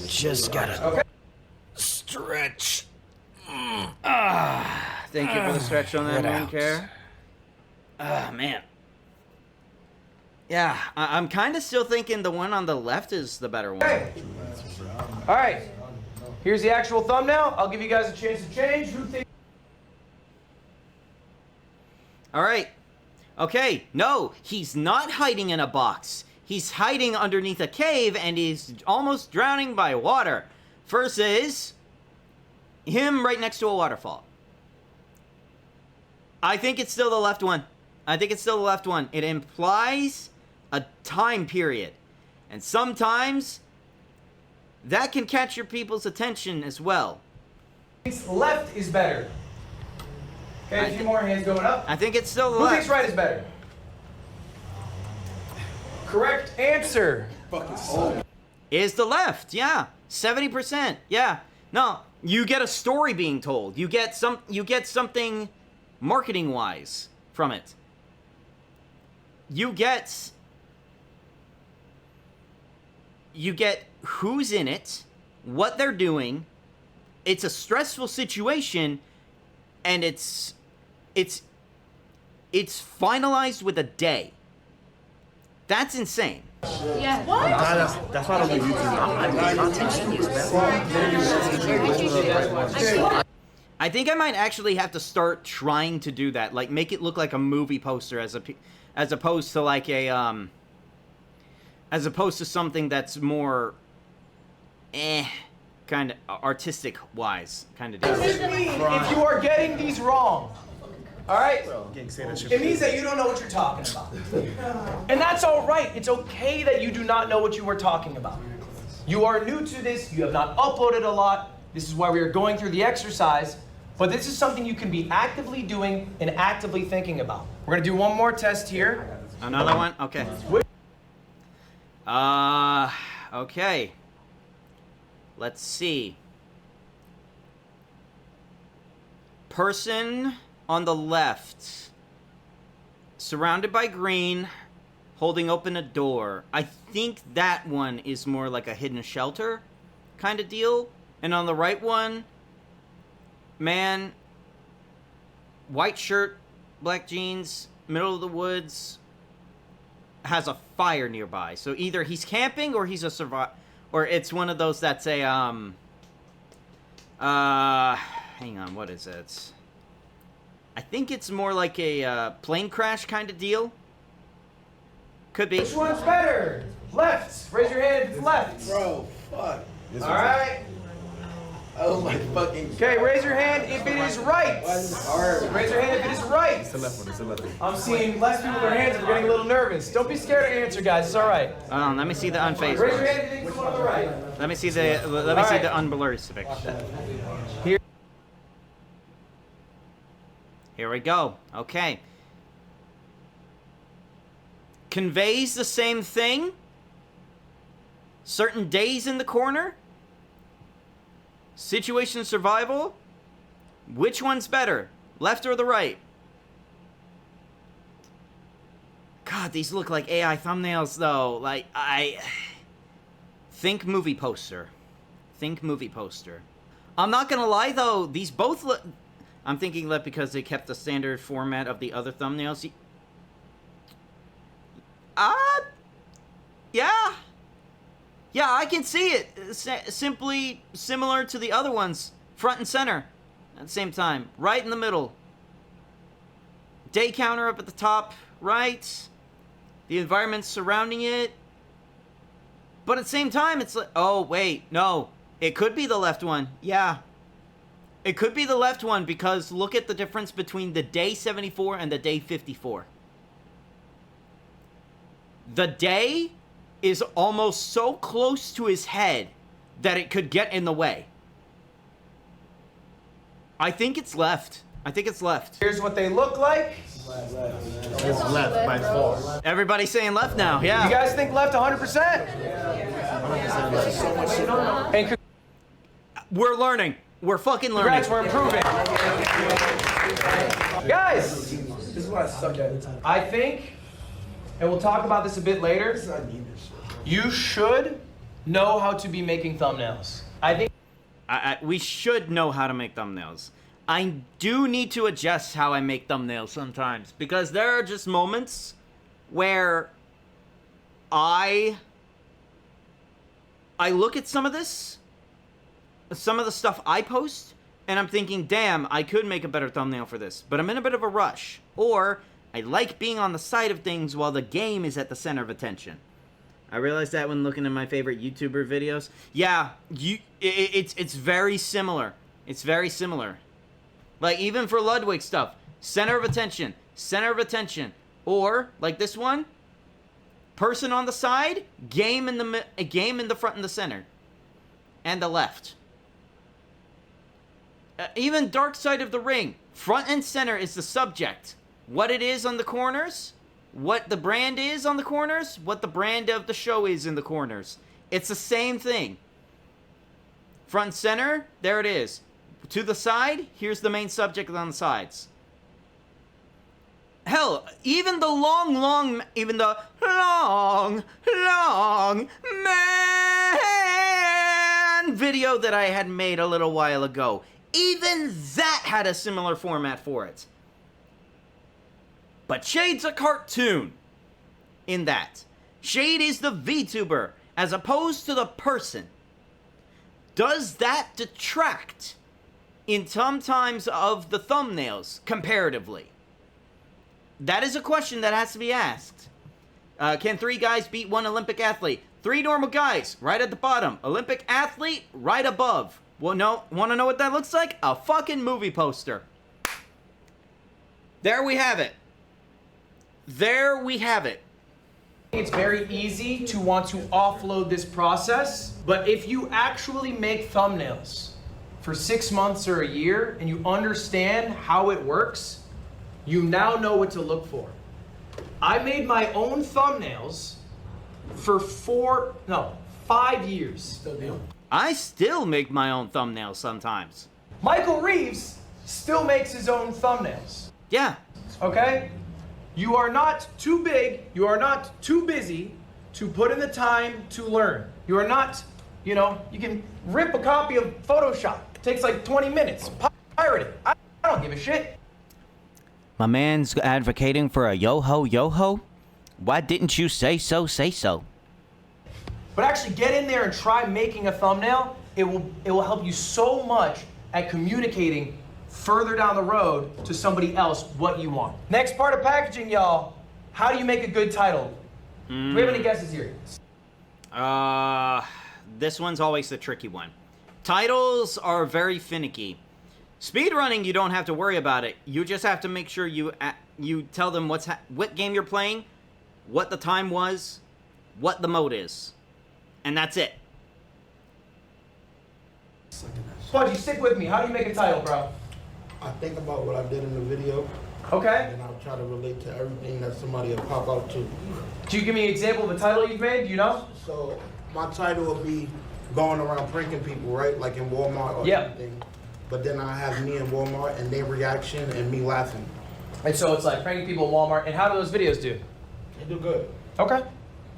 Just gotta Okay. stretch. Thank you for the stretch on that, man. Care. Man. Yeah, I'm kind of still thinking the one on the left is the better one. Okay. All right. Here's the actual thumbnail. I'll give you guys a chance to change. Who thinks? All right. Okay. No, he's not hiding in a box. He's hiding underneath a cave and he's almost drowning by water. Versus him right next to a waterfall. I think it's still the left one. I think it's still the left one. It implies a time period. And sometimes that can catch your people's attention as well. Left is better. Okay, a few more hands going up. I think it's still the Who left. thinks right is better? Correct answer. Is the left, yeah. 70%, yeah. No, you get a story being told. You get something marketing-wise from it. You get who's in it, what they're doing. It's a stressful situation, and it's finalized with a day. That's insane. Yeah. What? That's why I don't do YouTube. I think I might actually have to start trying to do that. Like, make it look like a movie poster as opposed to like a, as opposed to something that's more, kind of artistic wise kind of deal. If you are getting these wrong, all right, it means that you don't know what you're talking about. And that's all right. It's okay that you do not know what you were talking about. You are new to this. You have not uploaded a lot. This is why we are going through the exercise. But this is something you can be actively doing and actively thinking about. We're going to do one more test here. Another one? Okay. Okay. Let's see. Person on the left, surrounded by green, holding open a door. I think that one is more like a hidden shelter kind of deal. And on the right one, man, white shirt, black jeans, middle of the woods, has a fire nearby. So either he's camping or he's a survivor, or it's one of those that's a hang on, what is it? I think it's more like a plane crash kind of deal. Could be. Which one's better? Left. Raise your hand if it's left. Bro, fuck. All right. Oh my fucking. Okay, raise your hand if it is right. Raise your hand if it is right. It's the left one. It's the left one. I'm seeing less people with their hands are getting a little nervous. Don't be scared to answer, guys. It's all right. Let me see the unfazed Raise your ones. hand if you think it's the one on the right. Let me see the unblurred picture. Here we go. Okay. Conveys the same thing. Certain days in the corner. Situation survival. Which one's better? Left or the right? God, these look like AI thumbnails though. Like, think movie poster. Think movie poster. I'm not gonna lie though, these both look... I'm thinking left because they kept the standard format of the other thumbnails. Yeah. Yeah, I can see it. Simply similar to the other ones. Front and center at the same time. Right in the middle. Day counter up at the top right. The environment surrounding it. But at the same time, it's like... Oh, wait. No. It could be the left one. Yeah. It could be the left one because look at the difference between the day 74 and the day 54. The day is almost so close to his head that it could get in the way. I think it's left. I think it's left. Here's what they look like. It's left by far. Everybody's saying left now, yeah. You guys think left 100%? And We're learning. We're fucking learning. Congrats, we're improving. Guys, This is what I suck at. I think, and we'll talk about this a bit later, you should know how to be making thumbnails. I think we should know how to make thumbnails. I do need to adjust how I make thumbnails sometimes, because there are just moments where I look at some of the stuff I post, and I'm thinking, damn, I could make a better thumbnail for this, but I'm in a bit of a rush. Or I like being on the side of things while the game is at the center of attention. I realized that when looking at my favorite YouTuber videos. Yeah, it's very similar. It's very similar. Like, even for Ludwig'S stuff, center of attention, center of attention. Or, like this one, person on the side, game in the front and the center. And the left. Even Dark Side of the Ring, front and center is the subject. What it is on the corners, what the brand is on the corners, what the brand of the show is in the corners. It's the same thing. Front and center, there it is. To the side, here's the main subject on the sides. Hell, even the long man video that I had made a little while ago, even that had a similar format for it. But Shade's a cartoon in that. Shade is the VTuber as opposed to the person. Does that detract in sometimes of the thumbnails comparatively? That is a question that has to be asked. Can 3 guys beat 1 Olympic athlete? 3 normal guys, right at the bottom. Olympic athlete, right above. Well, no, want to know what that looks like? A fucking movie poster. There we have it. There we have it. it's very easy to want to offload this process, but if you actually make thumbnails for 6 months or a year and you understand how it works, you now know what to look for. I made my own thumbnails for 5 years. I still make my own thumbnails sometimes. Michael Reeves still makes his own thumbnails. Yeah. Okay? You are not too big, you are not too busy to put in the time to learn. You are not, you can rip a copy of Photoshop. It takes like 20 minutes. Pirate it. I don't give a shit. My man's advocating for a yo-ho. Why didn't you say so, But actually get in there and try making a thumbnail. It will help you so much at communicating further down the road to somebody else what you want. Next part of packaging, y'all. How do you make a good title? Do we have any guesses here? This one's always the tricky one. Titles are very finicky. Speedrunning, you don't have to worry about it. You just have to make sure you tell them what game you're playing, what the time was, what the mode is. And that's it. Pudgy, stick with me. How do you make a title, bro? I think about what I did in the video. Okay. And I'll try to relate to everything that somebody will pop out to. Can you give me an example of a title you've made? Do you know? So my title will be going around pranking people, right? Like in Walmart or anything. But then I have me in Walmart and their reaction and me laughing. And so it's like pranking people in Walmart. And how do those videos do? They do good. Okay.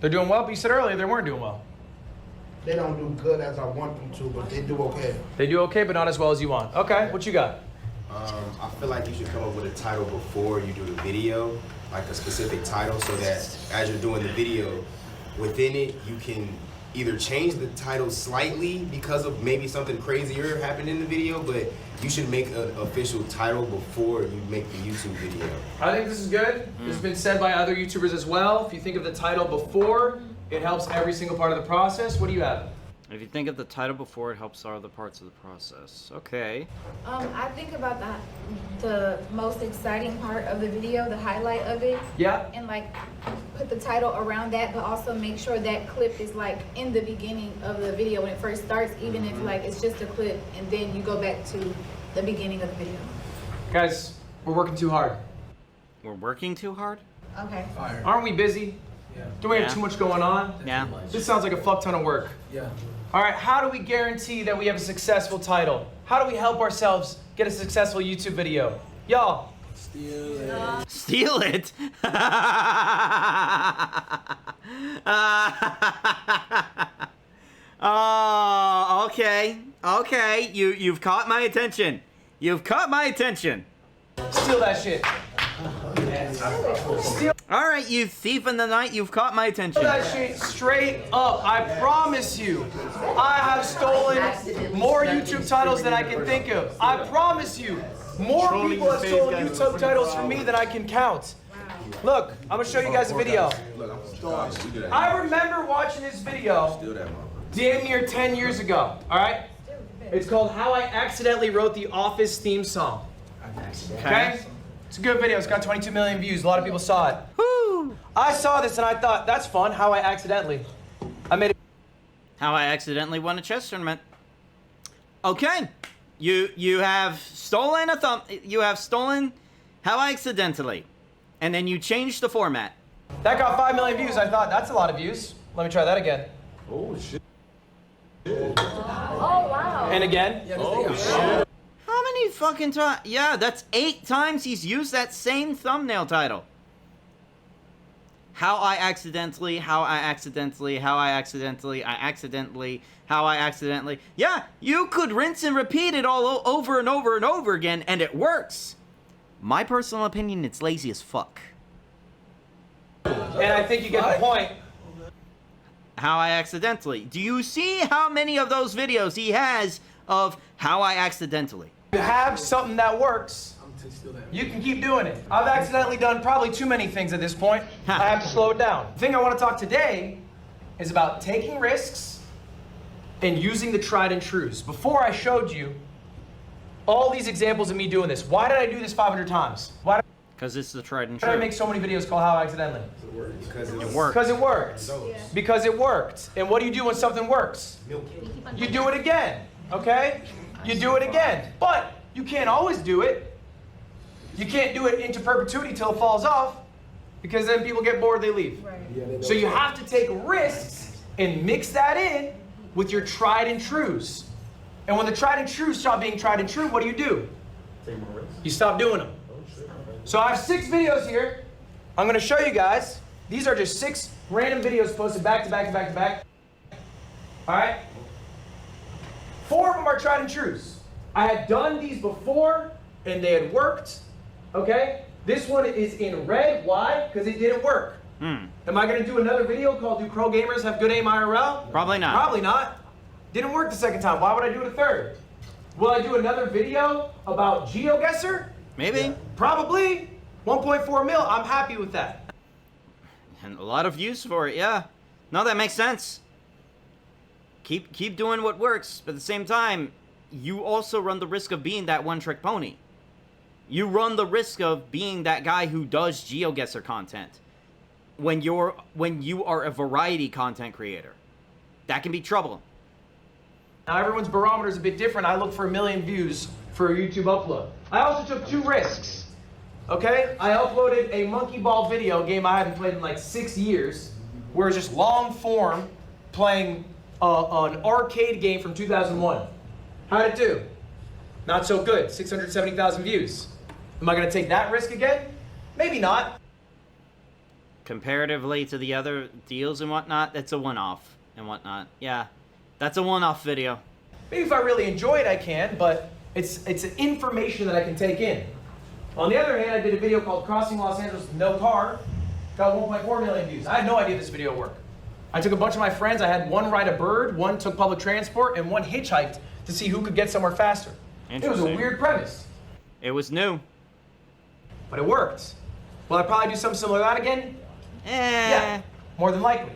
They're doing well, but you said earlier they weren't doing well. They don't do good as I want them to, but they do okay. They do okay, but not as well as you want. Okay, what you got? I feel like you should come up with a title before you do the video, like a specific title, so that as you're doing the video, within it, you can either change the title slightly because of maybe something crazier happened in the video, but you should make an official title before you make the YouTube video. I think this is good. This has been said by other YouTubers as well. If you think of the title before, it helps every single part of the process. What do you have? If you think of the title before, it helps all the parts of the process. Okay. I think about the most exciting part of the video, the highlight of it. Yeah. And like put the title around that, but also make sure that clip is like in the beginning of the video when it first starts, even if like it's just a clip and then you go back to the beginning of the video. Guys, we're working too hard. We're working too hard? Okay. Aren't we busy? Don't we have Yeah. too much going on? Yeah. This sounds like a fuck ton of work. Yeah. All right, how do we guarantee that we have a successful title? How do we help ourselves get a successful YouTube video? Y'all. Steal it? Oh, okay. Okay, you've caught my attention. You've caught my attention. Steal that shit. Steal All right, you thief in the night, you've caught my attention. that shit straight up. I promise you, I have stolen more YouTube titles than I can think of. I promise you, more people have stolen YouTube titles from me than I can count. Look, I'm gonna show you guys a video. I remember watching this video damn near 10 years ago, all right? It's called How I Accidentally Wrote the Office Theme Song. Okay? It's a good video. It's got 22 million views. A lot of people saw it. Woo! I saw this and I thought, that's fun. How I accidentally. I made it. How I accidentally won a chess tournament. Okay. You have stolen you have stolen How I Accidentally. And then you changed the format. That got 5 million views. I thought, that's a lot of views. Let me try that again. Oh shit. Oh, wow. And again. Oh shit. How many fucking times? Yeah, that's 8 times he's used that same thumbnail title. How I accidentally, how I accidentally, how I accidentally, I accidentally, how I accidentally. Yeah, you could rinse and repeat it all over and over and over again, and it works. My personal opinion, it's lazy as fuck. And I think you get the point. How I accidentally. Do you see how many of those videos he has of how I accidentally? You have something that works. You can keep doing it. I've accidentally done probably too many things at this point. I have to slow it down. The thing I want to talk today is about taking risks and using the tried and trues. Before I showed you all these examples of me doing this. Why did I do this 500 times? Why Because it's the tried and did I true. make so many videos called How I Accidentally? Because It worked. Because it worked. Because it worked. And what do you do when something works? You do it again, okay? You do it again. But you can't always do it. You can't do it into perpetuity till it falls off, because then people get bored, they leave. So you have to take risks and mix that in with your tried and trues. And when the tried and trues stop being tried and true, what do? You stop doing them. So I have 6 videos here. I'm going to show you guys. These are just 6 random videos posted back to back to back to back. All right? 4 of them are tried and trues. I had done these before, and they had worked. Okay? This one is in red. Why? Because it didn't work. Am I going to do another video called Do Pro Gamers Have Good Aim IRL? Probably not. Probably not. Didn't work the second time. Why would I do it a third? Will I do another video about GeoGuessr? Maybe. Probably. 1.4 mil. I'm happy with that. And a lot of views for it, yeah. No, that makes sense. Keep doing what works, but at the same time, you also run the risk of being that one-trick pony. You run the risk of being that guy who does GeoGuessr content when you are a variety content creator. That can be trouble. Now everyone's barometer is a bit different. I look for 1 million views for a YouTube upload. I also took 2 risks. Okay? I uploaded a monkey ball video game I haven't played in like 6 years, where it's just long form playing an arcade game from 2001. How'd it do? Not so good. 670,000 views. Am I going to take that risk again? Maybe not. Comparatively to the other deals and whatnot, that's a one-off and whatnot. Yeah, that's a one-off video. Maybe if I really enjoy it, I can, but it's information that I can take in. On the other hand, I did a video called Crossing Los Angeles with No Car. Got 1.4 million views. I had no idea this video would work. I took a bunch of my friends. I had one ride a bird, one took public transport, and one hitchhiked to see who could get somewhere faster. It was a weird premise. It was new. But it worked. Will I probably do something similar to that again? Yeah, more than likely.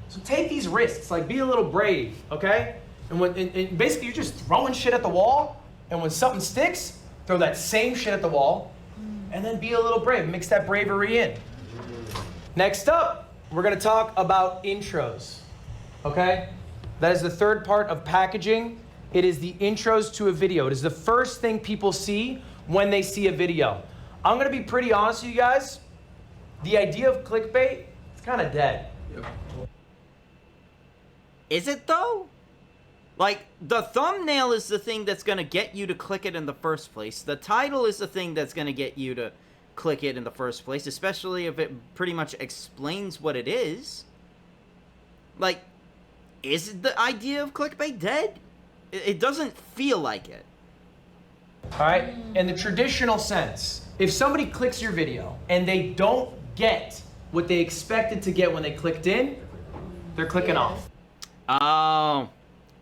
So take these risks, like be a little brave, okay? And basically you're just throwing shit at the wall, and when something sticks, throw that same shit at the wall, and then be a little brave. Mix that bravery in. Next up, we're gonna talk about intros, okay? That is the third part of packaging. It is the intros to a video. It is the first thing people see when they see a video. I'm gonna be pretty honest with you guys. The idea of clickbait It's kind of dead. Is it though? Like, the thumbnail is the thing that's gonna get you to click it in the first place. The title is the thing that's gonna get you to click it in the first place, especially if it pretty much explains what it is. Like, is the idea of clickbait dead? It doesn't feel like it. All right, in the traditional sense, if somebody clicks your video and they don't get what they expected to get when they clicked in, they're clicking off. Oh,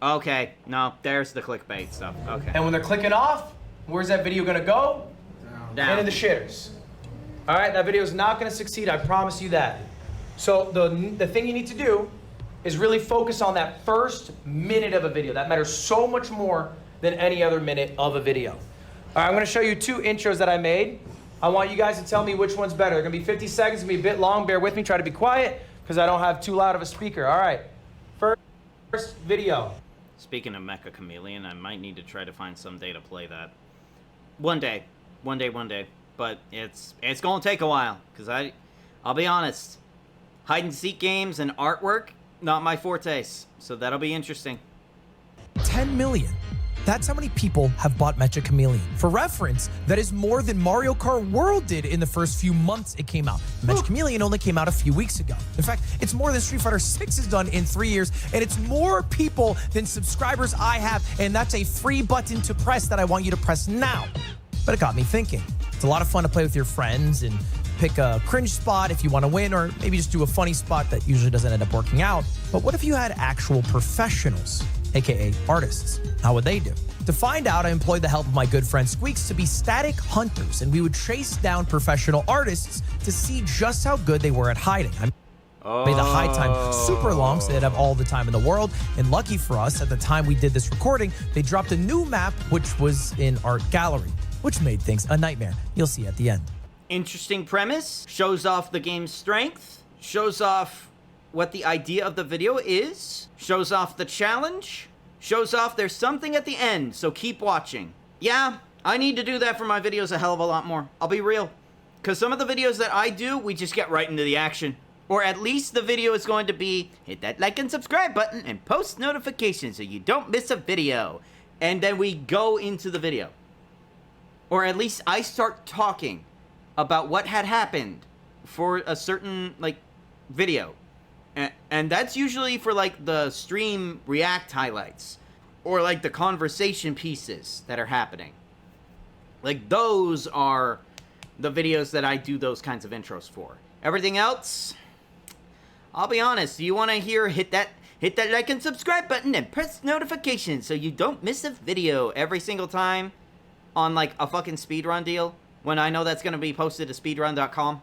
okay. No, there's the clickbait stuff. Okay. And when they're clicking off, where's that video gonna go? Down. Into the shitters. All right, that video is not gonna succeed, I promise you that. So the thing you need to do is really focus on that first minute of a video. That matters so much more than any other minute of a video. All right, I'm gonna show you 2 intros that I made. I want you guys to tell me which one's better. They're gonna be 50 seconds, gonna be a bit long. Bear with me, try to be quiet, because I don't have too loud of a speaker. All right, first video. Speaking of Mecha Chameleon, I might need to try to find some day to play that. One day. But it's gonna take a while, because I'll be honest, hide and seek games and artwork, not my fortes. So that'll be interesting. 10 million. That's how many people have bought Mecha Chameleon. For reference, that is more than Mario Kart World did in the first few months it came out. Mecha Chameleon only came out a few weeks ago. In fact, it's more than Street Fighter 6 has done in 3 years, and it's more people than subscribers I have, and that's a free button to press that I want you to press now. But it got me thinking. It's a lot of fun to play with your friends and pick a cringe spot if you want to win, or maybe just do a funny spot that usually doesn't end up working out. But what if you had actual professionals, aka artists? How would they do? To find out, I employed the help of my good friend Squeaks to be static hunters, and we would chase down professional artists to see just how good they were at hiding. I made the hide time super long so they'd have all the time in the world, and lucky for us, at the time we did this recording, they dropped a new map, which was in Art Gallery, which made things a nightmare. You'll see at the end. Interesting premise, shows off the game's strength, shows off what the idea of the video is, shows off the challenge, shows off there's something at the end, so keep watching. Yeah, I need to do that for my videos a hell of a lot more. I'll be real. Because some of the videos that I do, we just get right into the action. Or at least the video is going to be, hit that like and subscribe button and post notifications so you don't miss a video. And then we go into the video. Or at least I start talking about what had happened for a certain, like, video. And that's usually for, like, the stream react highlights. Or, like, the conversation pieces that are happening. Like, those are the videos that I do those kinds of intros for. Everything else, I'll be honest, you want to hear hit that like and subscribe button and press notifications so you don't miss a video every single time on, like, a fucking speedrun deal, when I know that's going to be posted to speedrun.com.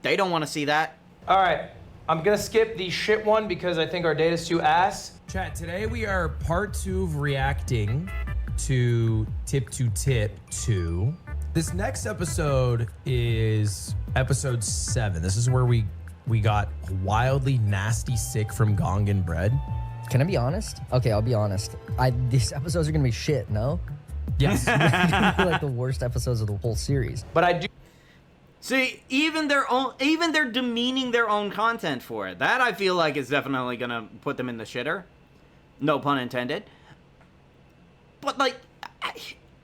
They don't want to see that. All right, I'm gonna skip the shit one because I think our data's too ass. Chat, today we are part 2 of reacting to Tip to Tip 2. This next episode is episode 7. This is where we got wildly nasty sick from Gong and Bread. Can I be honest? Okay, I'll be honest. These episodes are gonna be shit, no? Yes. They're gonna be like the worst episodes of the whole series. But I do. See, even they're demeaning their own content for it. That I feel like is definitely gonna put them in the shitter. No pun intended. But, like,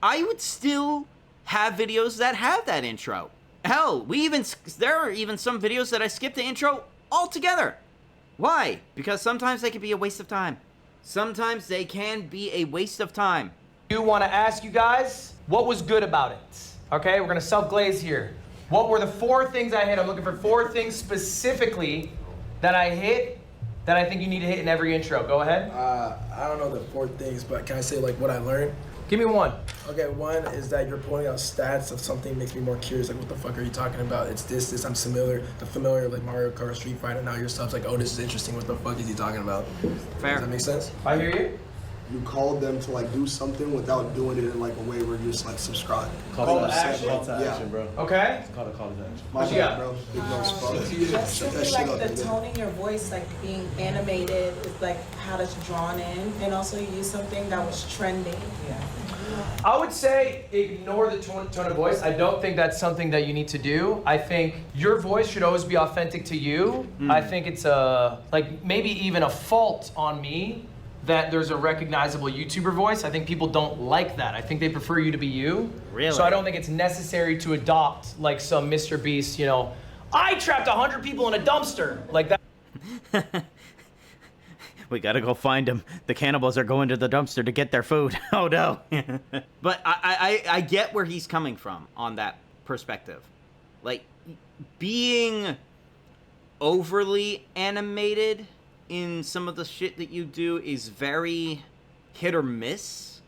I would still have videos that have that intro. Hell, there are even some videos that I skip the intro altogether. Why? Because sometimes they can be a waste of time. Sometimes they can be a waste of time. I do want to ask you guys, what was good about it? Okay, we're gonna self-glaze here. What were the 4 things I hit? I'm looking for 4 things specifically that I hit that I think you need to hit in every intro. Go ahead. I don't know the 4 things, but can I say, like, what I learned? Give me one. Okay, one is that you're pointing out stats of something makes me more curious. Like, what the fuck are you talking about? It's this. I'm familiar, like Mario Kart, Street Fighter. Now your stuff's like, oh, this is interesting. What the fuck is he talking about? Fair. Does that make sense? I hear you. You called them to like do something without doing it in like a way where you just like subscribe. Call to action. Call to action, bro. Okay. It's called a call to action. What you got? Bro. Just simply like the tone in your voice, like being animated, is like how that's drawn in, and also you use something that was trending. Yeah. I would say ignore the tone of voice. I don't think that's something that you need to do. I think your voice should always be authentic to you. I think it's like maybe even a fault on me that there's a recognizable YouTuber voice. I think people don't like that. I think they prefer you to be you. Really? So I don't think it's necessary to adopt like some Mr. Beast, you know, I trapped 100 people in a dumpster, like that. We gotta go find them. The cannibals are going to the dumpster to get their food. Oh no. But I get where he's coming from on that perspective. Like, being overly animated in some of the shit that you do is very hit or miss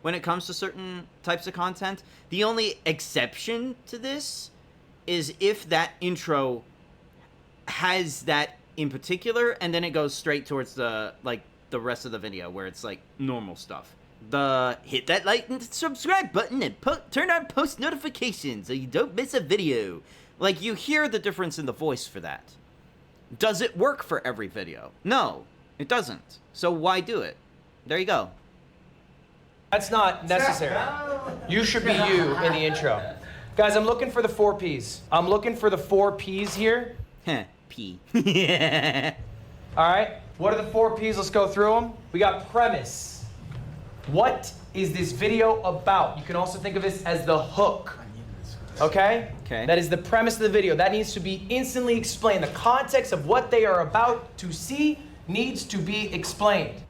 when it comes to certain types of content. The only exception to this is if that intro has that in particular, and then it goes straight towards the rest of the video where it's like normal stuff. The hit that like and subscribe button and turn on post notifications so you don't miss a video. Like, you hear the difference in the voice for that. Does it work for every video? No, it doesn't. So why do it? There you go. That's not necessary. You should be you in the intro. Guys, I'm looking for the 4 Ps. I'm looking for the 4 Ps here. P. All right, what are the 4 Ps? Let's go through them. We got premise. What is this video about? You can also think of this as the hook. Okay? Okay. That is the premise of the video. That needs to be instantly explained. The context of what they are about to see needs to be explained.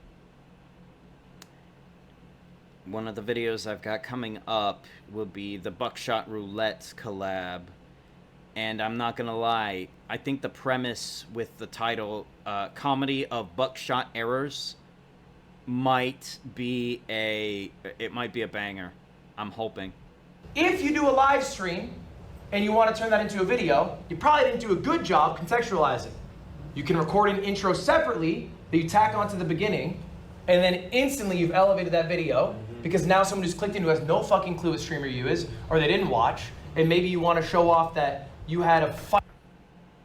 One of the videos I've got coming up will be the Buckshot Roulette collab. And I'm not gonna lie, I think the premise with the title, Comedy of Buckshot Errors, might be a banger. I'm hoping. If you do a live stream and you want to turn that into a video, you probably didn't do a good job contextualizing. You can record an intro separately that you tack onto the beginning, and then instantly you've elevated that video because now someone who's clicked in who has no fucking clue what streamer you is, or they didn't watch, and maybe you want to show off that you had a fight.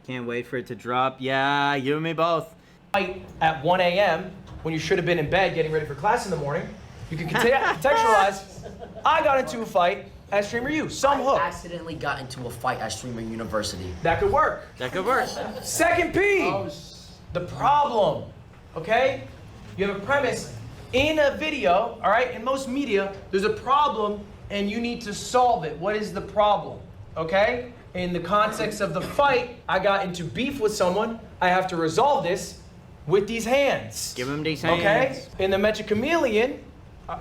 Can't wait for it to drop. Yeah, you and me both. Fight at 1 a.m. when you should have been in bed getting ready for class in the morning. You can contextualize. I got into a fight at Streamer U. Some hook. I accidentally got into a fight at Streamer University. That could work. That could work. Second P. The problem. Okay? You have a premise in a video, all right? In most media, there's a problem and you need to solve it. What is the problem? Okay? In the context of the fight, I got into beef with someone. I have to resolve this with these hands. Give him these hands. Okay? In the Mecha Chameleon,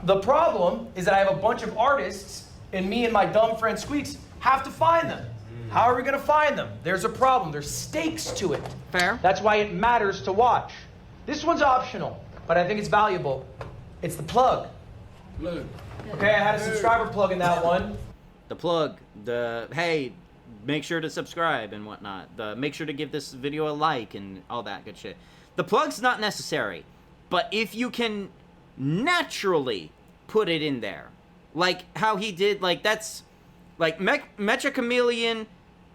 the problem is that I have a bunch of artists, and me and my dumb friend Squeaks have to find them. How are we gonna find them? There's a problem. There's stakes to it. Fair. That's why it matters to watch. This one's optional, but I think it's valuable. It's the plug. Okay, I had a subscriber plug in that one. The plug. The, hey, make sure to subscribe and whatnot. The, make sure to give this video a like and all that good shit. The plug's not necessary, but if you can naturally put it in there, like how he did, like that's, like Mecha Chameleon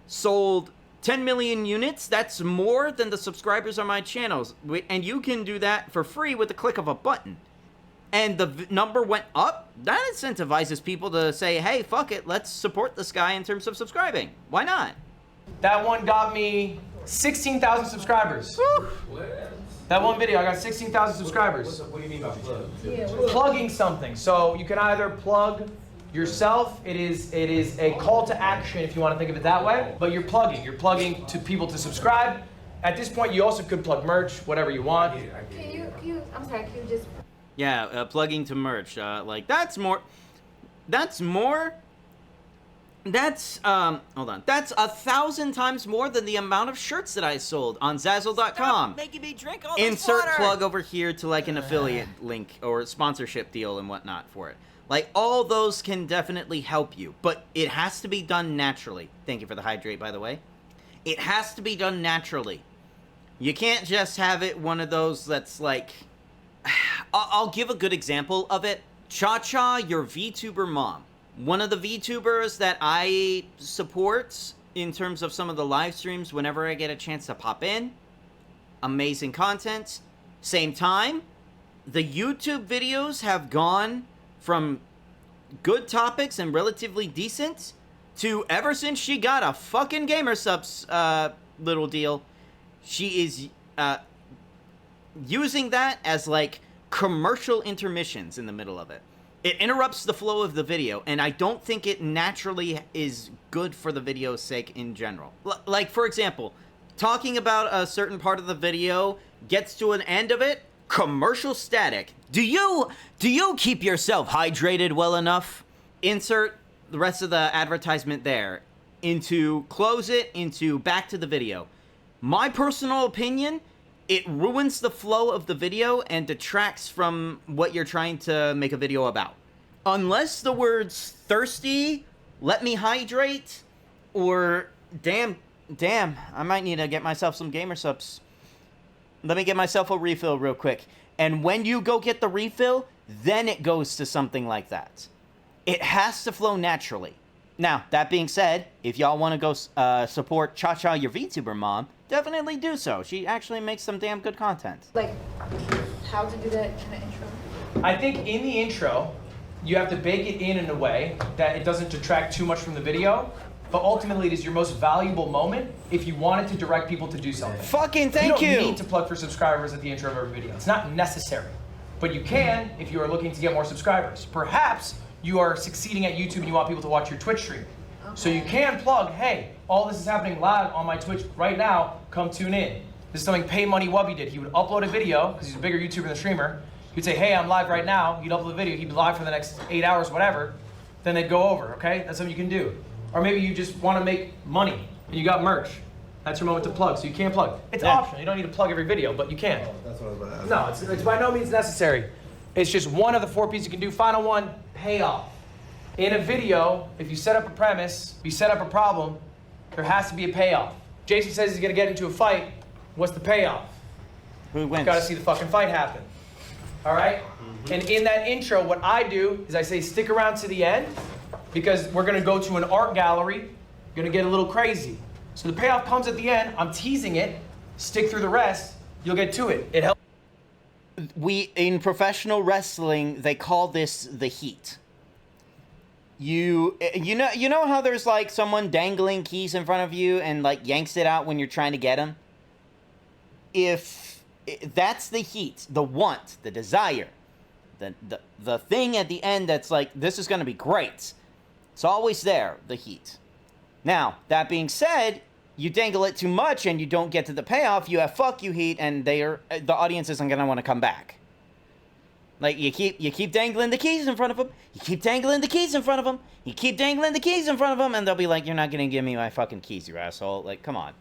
sold 10 million units. That's more than the subscribers on my channels, and you can do that for free with the click of a button. And the number went up. That incentivizes people to say, hey, fuck it, let's support this guy in terms of subscribing. Why not? That one got me 16,000 subscribers. Woo. That one video, I got 16,000 subscribers. What do you mean by plug? Plugging something. So you can either plug yourself. It is a call to action if you want to think of it that way. But you're plugging. You're plugging to people to subscribe. At this point, you also could plug merch, whatever you want. Can you, I'm sorry, can you just... Yeah, plugging to merch. Like, that's more... hold on. That's 1,000 times more than the amount of shirts that I sold on Zazzle.com. Making me drink all this Insert water. plug over here to like an affiliate link or sponsorship deal and whatnot for it. Like, all those can definitely help you, but it has to be done naturally. Thank you for the hydrate, by the way. It has to be done naturally. You can't just have it one of those that's like... I'll give a good example of it. Cha-Cha, your VTuber mom. One of the VTubers that I support in terms of some of the live streams whenever I get a chance to pop in. Amazing content. Same time, the YouTube videos have gone from good topics and relatively decent, to ever since she got a fucking Gamer Subs little deal, she is using that as like commercial intermissions in the middle of it. It interrupts the flow of the video, and I don't think it naturally is good for the video's sake in general. Like, for example, talking about a certain part of the video gets to an end of it, commercial static. Do you keep yourself hydrated well enough? Insert the rest of the advertisement there into close it into back to the video. My personal opinion, it ruins the flow of the video and detracts from what you're trying to make a video about. Unless the words thirsty, let me hydrate, or damn, I might need to get myself some Gamer Subs. Let me get myself a refill real quick. And when you go get the refill, then it goes to something like that. It has to flow naturally. Now, that being said, if y'all want to go support Cha-Cha, your VTuber mom, definitely do so. She actually makes some damn good content. Like, how to do that in the intro? I think in the intro, you have to bake it in a way that it doesn't detract too much from the video, but ultimately it is your most valuable moment if you wanted to direct people to do something. Fucking thank you! You don't need to plug for subscribers at the intro of every video. It's not necessary. But you can if you are looking to get more subscribers. Perhaps you are succeeding at YouTube and you want people to watch your Twitch stream. Okay. So you can plug, hey, all this is happening live on my Twitch right now, come tune in. This is something Pay Money Wubby did. He would upload a video, because he's a bigger YouTuber than the streamer. He'd say, hey, I'm live right now. He'd upload a video. He'd be live for the next 8 hours, whatever. Then they'd go over, okay? That's something you can do. Or maybe you just want to make money and you got merch. That's your moment to plug, so you can plug. It's optional. You don't need to plug every video, but you can. That's what I was about to ask. No, it's by no means necessary. It's just one of the 4 pieces you can do. Final one, payoff. In a video, if you set up a premise, you set up a problem, there has to be a payoff. Jason says he's gonna get into a fight. What's the payoff? Who wins? You gotta see the fucking fight happen. All right? And in that intro, what I do is I say stick around to the end, because we're gonna go to an art gallery, gonna get a little crazy. So the payoff comes at the end, I'm teasing it, stick through the rest, you'll get to it. It helps. In professional wrestling, they call this the heat. You know how there's like someone dangling keys in front of you and like yanks it out when you're trying to get them? If that's the heat, the want, the desire, the thing at the end that's like, this is going to be great. It's always there, the heat. Now, that being said, you dangle it too much and you don't get to the payoff, you have fuck you heat, and the audience isn't going to want to come back. Like, you keep dangling the keys in front of them, you keep dangling the keys in front of them, you keep dangling the keys in front of them, and they'll be like, you're not going to give me my fucking keys, you asshole. Like, come on.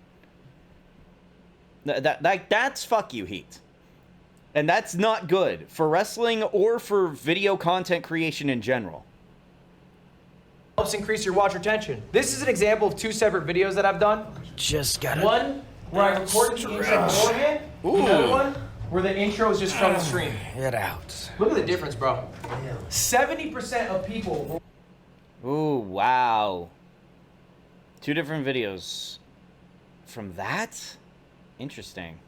That's fuck you heat. And that's not good for wrestling or for video content creation in general. Helps increase your watch retention. This is an example of 2 separate videos that I've done. Just got one where I recorded the intro beforehand. Another one where the intro is just from the stream. Get out. Look at the difference, bro. 70% of people. Ooh, wow. 2 different videos. From that? Interesting.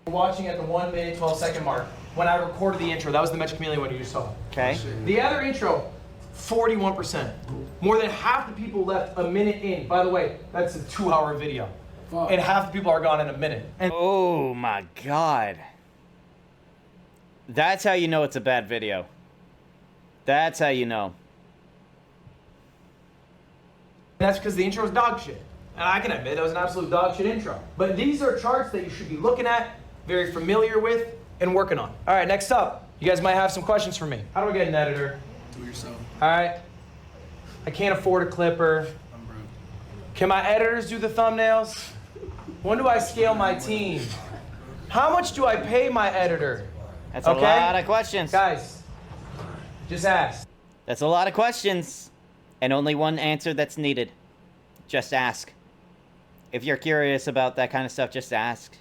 Watching at the 1 minute, 12 second mark when I recorded the intro. That was the Metro Chameleon one you just saw. Okay. The other intro, 41%. More than half the people left a minute in. By the way, that's a 2-hour video. And half the people are gone in a minute. And oh my God. That's how you know it's a bad video. That's how you know. that's because the intro is dog shit. And I can admit that was an absolute dog shit intro. But these are charts that you should be looking at, very familiar with, and working on. All right, next up. You guys might have some questions for me. How do I get an editor? Do it yourself. All right. I can't afford a clipper. I'm broke. Can my editors do the thumbnails? When do I scale my team? How much do I pay my editor? That's a lot of questions. Guys, just ask. That's a lot of questions. And only one answer that's needed. Just ask. If you're curious about that kind of stuff, just ask.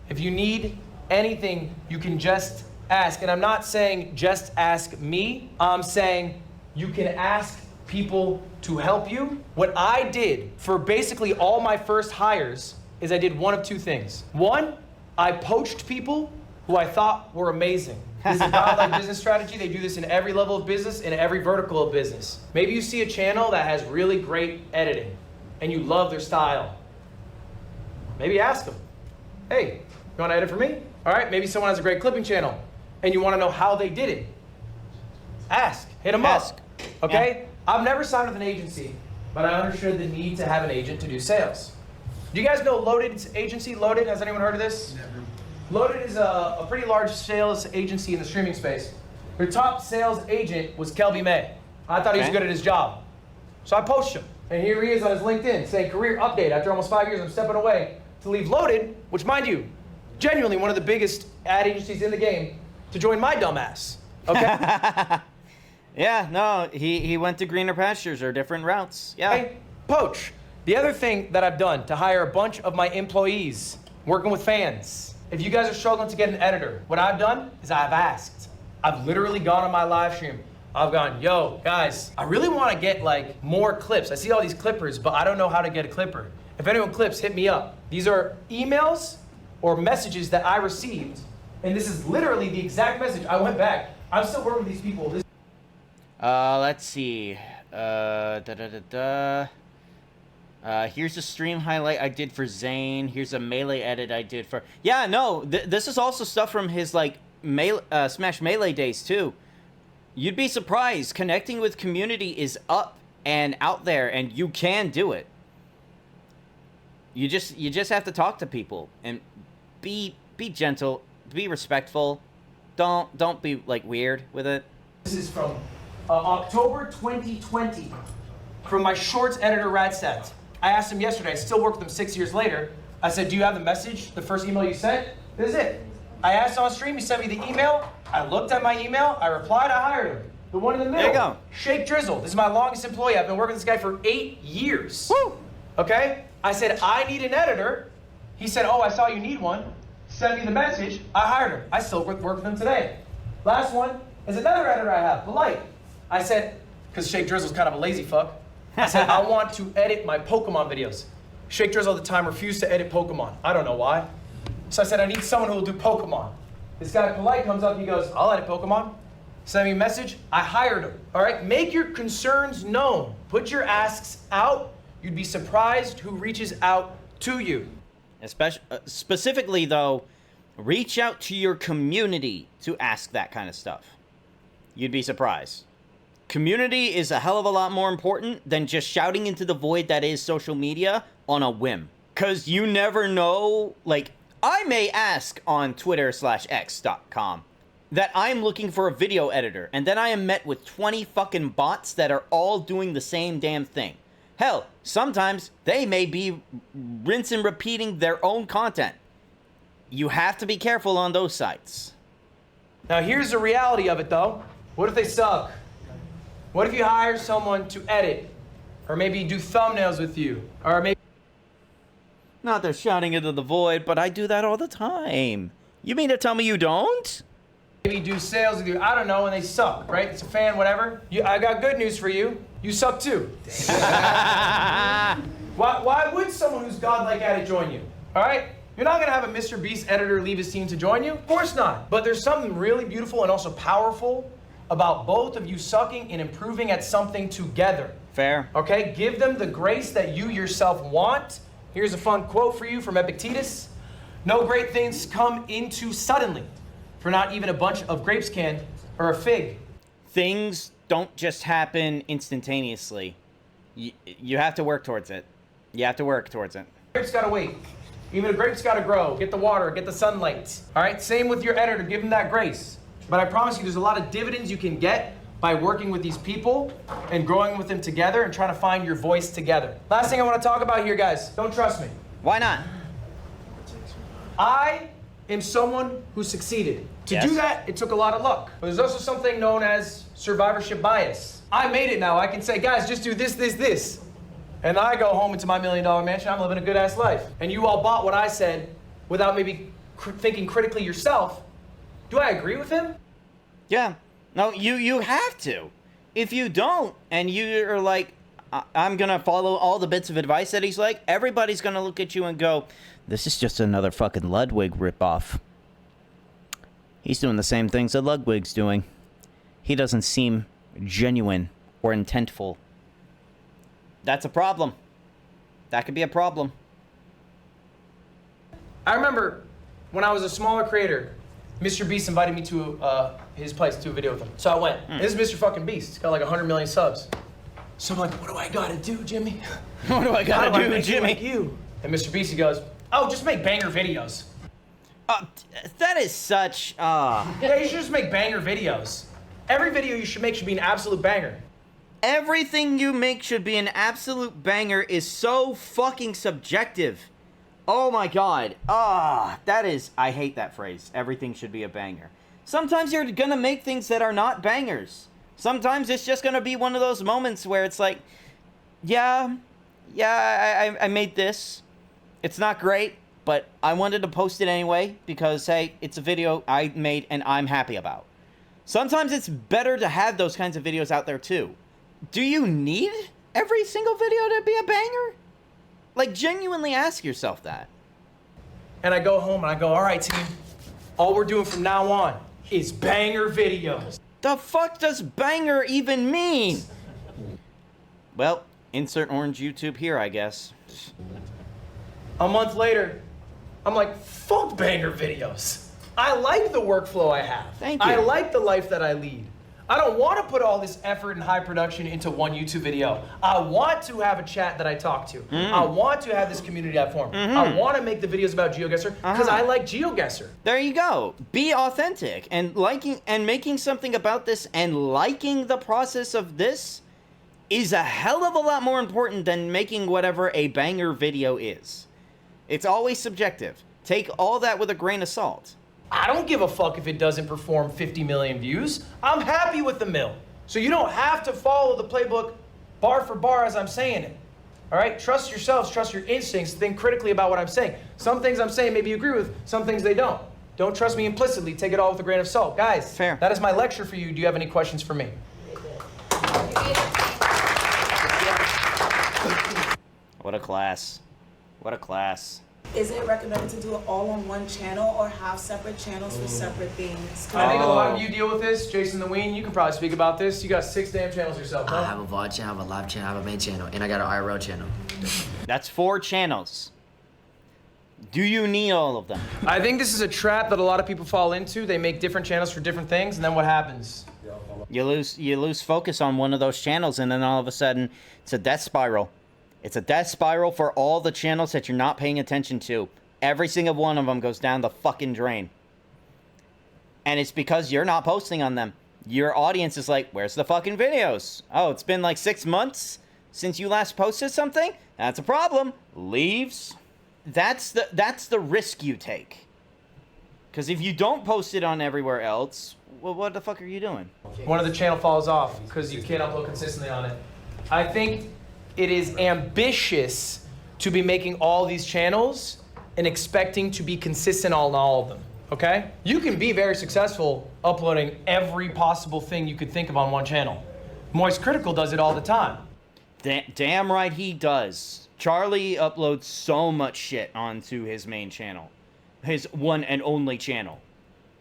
If you need anything, you can just ask. And I'm not saying just ask me. I'm saying you can ask people to help you. What I did for basically all my first hires is I did one of two things. One, I poached people who I thought were amazing. This is a godlike business strategy. They do this in every level of business, in every vertical of business. Maybe you see a channel that has really great editing and you love their style. Maybe ask them, hey, you want to edit for me? All right, maybe someone has a great clipping channel and you want to know how they did it. Ask, hit them up, okay? Yeah. I've never signed with an agency, but I understood the need to have an agent to do sales. Do you guys know Loaded's agency? Loaded, has anyone heard of this? Never. Loaded is a pretty large sales agency in the streaming space. Their top sales agent was Kelby May. I thought he was good at his job. So I posted him, and here he is on his LinkedIn saying, career update, after almost 5 years, I'm stepping away to leave Loaded, which mind you, genuinely one of the biggest ad agencies in the game, to join my dumb ass, okay? Yeah, no, he went to greener pastures or different routes, yeah. Hey, poach. The other thing that I've done to hire a bunch of my employees, working with fans, if you guys are struggling to get an editor, what I've done is I've asked. I've literally gone on my live stream. I've gone, yo, guys, I really want to get like more clips. I see all these clippers, but I don't know how to get a clipper. If anyone clips, hit me up. These are emails or messages that I received, and this is literally the exact message. I went back. I'm still working with these people. Let's see. Here's a stream highlight I did for Zane. Here's a Melee edit I did for... Yeah, no, this is also stuff from his, like, Smash Melee days, too. You'd be surprised. Connecting with community is up and out there, and you can do it. You just have to talk to people, and be gentle, be respectful. Don't be, like, weird with it. This is from October 2020, from my shorts editor, Radstat. I asked him yesterday, I still work with him 6 years later. I said, do you have the message, the first email you sent? This is it. I asked on stream, he sent me the email. I looked at my email, I replied, I hired him. The one in the middle. There you go. Shake Drizzle. This is my longest employee. I've been working with this guy for 8 years. Woo! Okay? I said, I need an editor. He said, oh, I saw you need one. Sent me the message. I hired him. I still work with him today. Last one is another editor I have, Polite. I said, because Shake Drizzle's kind of a lazy fuck. I said, I want to edit my Pokemon videos. Shake Drizzle at the time refused to edit Pokemon. I don't know why. So I said, I need someone who will do Pokemon. This guy Polite comes up, he goes, I'll edit Pokemon. Send me a message, I hired him. All right, make your concerns known. Put your asks out. You'd be surprised who reaches out to you. Specifically though, reach out to your community to ask that kind of stuff. You'd be surprised. Community is a hell of a lot more important than just shouting into the void that is social media on a whim. Because you never know, like, I may ask on Twitter/X.com that I'm looking for a video editor, and then I am met with 20 fucking bots that are all doing the same damn thing. Hell, sometimes they may be rinse and repeating their own content. You have to be careful on those sites. Now here's the reality of it though. What if they suck? What if you hire someone to edit? Or maybe do thumbnails with you? Or maybe... Not they're shouting into the void, but I do that all the time. You mean to tell me you don't? Maybe do sales with you. I don't know, and they suck, right? It's a fan, whatever. I got good news for you. You suck too. Why would someone who's godlike at it join you? All right? You're not gonna have a Mr. Beast editor leave his team to join you. Of course not. But there's something really beautiful and also powerful about both of you sucking and improving at something together. Fair. Okay? Give them the grace that you yourself want. Here's a fun quote for you from Epictetus. No great things come into suddenly, for not even a bunch of grapes can, or a fig. Things don't just happen instantaneously. You have to work towards it. You have to work towards it. Grapes gotta wait. Even a grape's gotta grow, get the water, get the sunlight. All right, same with your editor, give them that grace. But I promise you, there's a lot of dividends you can get by working with these people and growing with them together and trying to find your voice together. Last thing I want to talk about here, guys, don't trust me. Why not? I am someone who succeeded. To do that, it took a lot of luck. But there's also something known as survivorship bias. I made it now. I can say, guys, just do this, this, this. And I go home into my $1 million mansion. I'm living a good-ass life. And you all bought what I said without maybe thinking critically yourself. Do I agree with him? Yeah. No, you have to. If you don't, and you're like, I'm going to follow all the bits of advice that he's like, everybody's going to look at you and go, this is just another fucking Ludwig ripoff. He's doing the same things that Ludwig's doing. He doesn't seem genuine or intentful. That's a problem. That could be a problem. I remember when I was a smaller creator, Mr. Beast invited me to his place to do a video with him. So I went. This is Mr. fucking Beast. He's got like 100 million subs. So I'm like, what do I gotta do, Jimmy? What do I gotta do, Jimmy? Like you? And Mr. Beast, he goes, oh, just make banger videos. That is such, Yeah, you should just make banger videos. Every video you should make should be an absolute banger. Everything you make should be an absolute banger is so fucking subjective. Oh my god. That is, I hate that phrase. Everything should be a banger. Sometimes you're gonna make things that are not bangers. Sometimes it's just gonna be one of those moments where it's like, yeah, I made this. It's not great, but I wanted to post it anyway because, hey, it's a video I made and I'm happy about. Sometimes it's better to have those kinds of videos out there too. Do you need every single video to be a banger? Like, genuinely ask yourself that. And I go home and I go, all right, team, all we're doing from now on is banger videos. The fuck does banger even mean? Well, insert orange YouTube here, I guess. A month later, I'm like, fuck banger videos. I like the workflow I have. Thank you. I like the life that I lead. I don't want to put all this effort and high production into one YouTube video. I want to have a chat that I talk to. I want to have this community I form. I want to make the videos about GeoGuessr because I like GeoGuessr. There you go. Be authentic and liking and making something about this and liking the process of this is a hell of a lot more important than making whatever a banger video is. It's always subjective. Take all that with a grain of salt. I don't give a fuck if it doesn't perform 50 million views. I'm happy with the mill. So you don't have to follow the playbook bar for bar as I'm saying it. All right? Trust yourselves, trust your instincts, think critically about what I'm saying. Some things I'm saying maybe you agree with, some things they don't. Don't trust me implicitly, take it all with a grain of salt. Guys, fair. That is my lecture for you. Do you have any questions for me? What a class. What a class. Is it recommended to do it all on one channel or have separate channels for separate things? I think a lot of you deal with this. Jason the Ween, you can probably speak about this. You got 6 damn channels yourself, huh? I have a VOD channel, I have a live channel, I have a main channel, and I got an IRL channel. That's 4 channels. Do you need all of them? I think this is a trap that a lot of people fall into. They make different channels for different things, and then what happens? You lose focus on one of those channels, and then all of a sudden, it's a death spiral. It's a death spiral for all the channels that you're not paying attention to. Every single one of them goes down the fucking drain. And it's because you're not posting on them. Your audience is like, where's the fucking videos? Oh, it's been like 6 months since you last posted something? That's a problem. Leaves. That's the risk you take. Because if you don't post it on everywhere else, well, what the fuck are you doing? One of the channel falls off because you can't upload consistently on it. I think it is ambitious to be making all these channels and expecting to be consistent on all of them, okay? You can be very successful uploading every possible thing you could think of on one channel. Moist Critical does it all the time. Damn right he does. Charlie uploads so much shit onto his main channel. His one and only channel.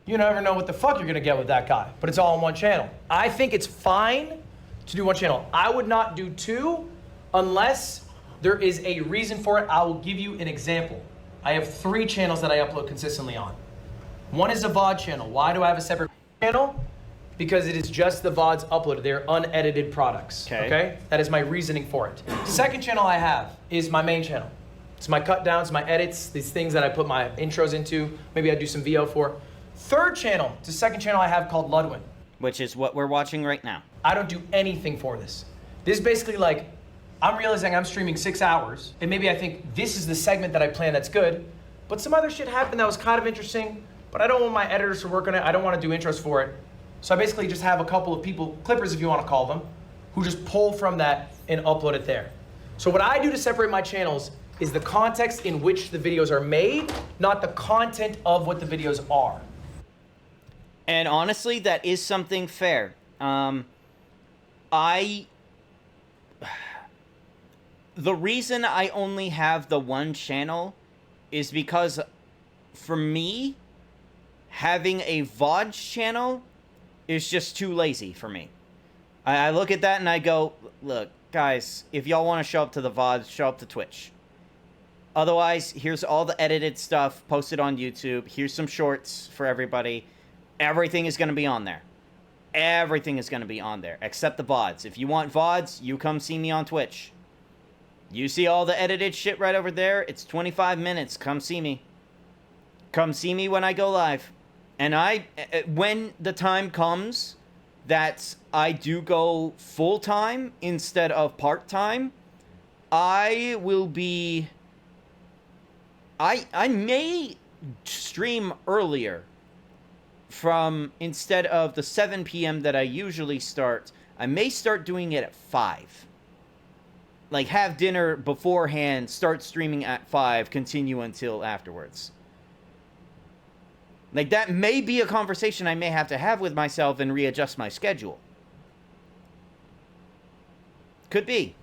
You never know what the fuck you're gonna get with that guy, but it's all on one channel. I think it's fine to do one channel. I would not do 2 unless there is a reason for it. I will give you an example. I have 3 channels that I upload consistently on. One is a VOD channel. Why do I have a separate channel? Because it is just the VODs uploaded. They're unedited products, okay? That is my reasoning for it. Second channel I have is my main channel. It's my cut downs, my edits, these things that I put my intros into. Maybe I do some VO for. Third channel, it's the second channel I have called Ludwig. Which is what we're watching right now. I don't do anything for this. This is basically like, I'm realizing I'm streaming 6 hours, and maybe I think this is the segment that I plan that's good, but some other shit happened that was kind of interesting, but I don't want my editors to work on it. I don't want to do intros for it. So I basically just have a couple of people, clippers if you want to call them, who just pull from that and upload it there. So what I do to separate my channels is the context in which the videos are made, not the content of what the videos are. And honestly, that is something fair. The reason I only have the one channel is because, for me, having a VOD channel is just too lazy for me. I look at that and I go, look, guys, if y'all want to show up to the VODs, show up to Twitch. Otherwise, here's all the edited stuff posted on YouTube. Here's some shorts for everybody. Everything is going to be on there. Everything is going to be on there, except the VODs. If you want VODs, you come see me on Twitch. You see all the edited shit right over there? It's 25 minutes. Come see me. Come see me when I go live. And when the time comes that I do go full-time instead of part-time, I will be... I may stream earlier from, instead of the 7 p.m. that I usually start, I may start doing it at 5. Like, have dinner beforehand, start streaming at 5, continue until afterwards. Like, that may be a conversation I may have to have with myself and readjust my schedule. Could be.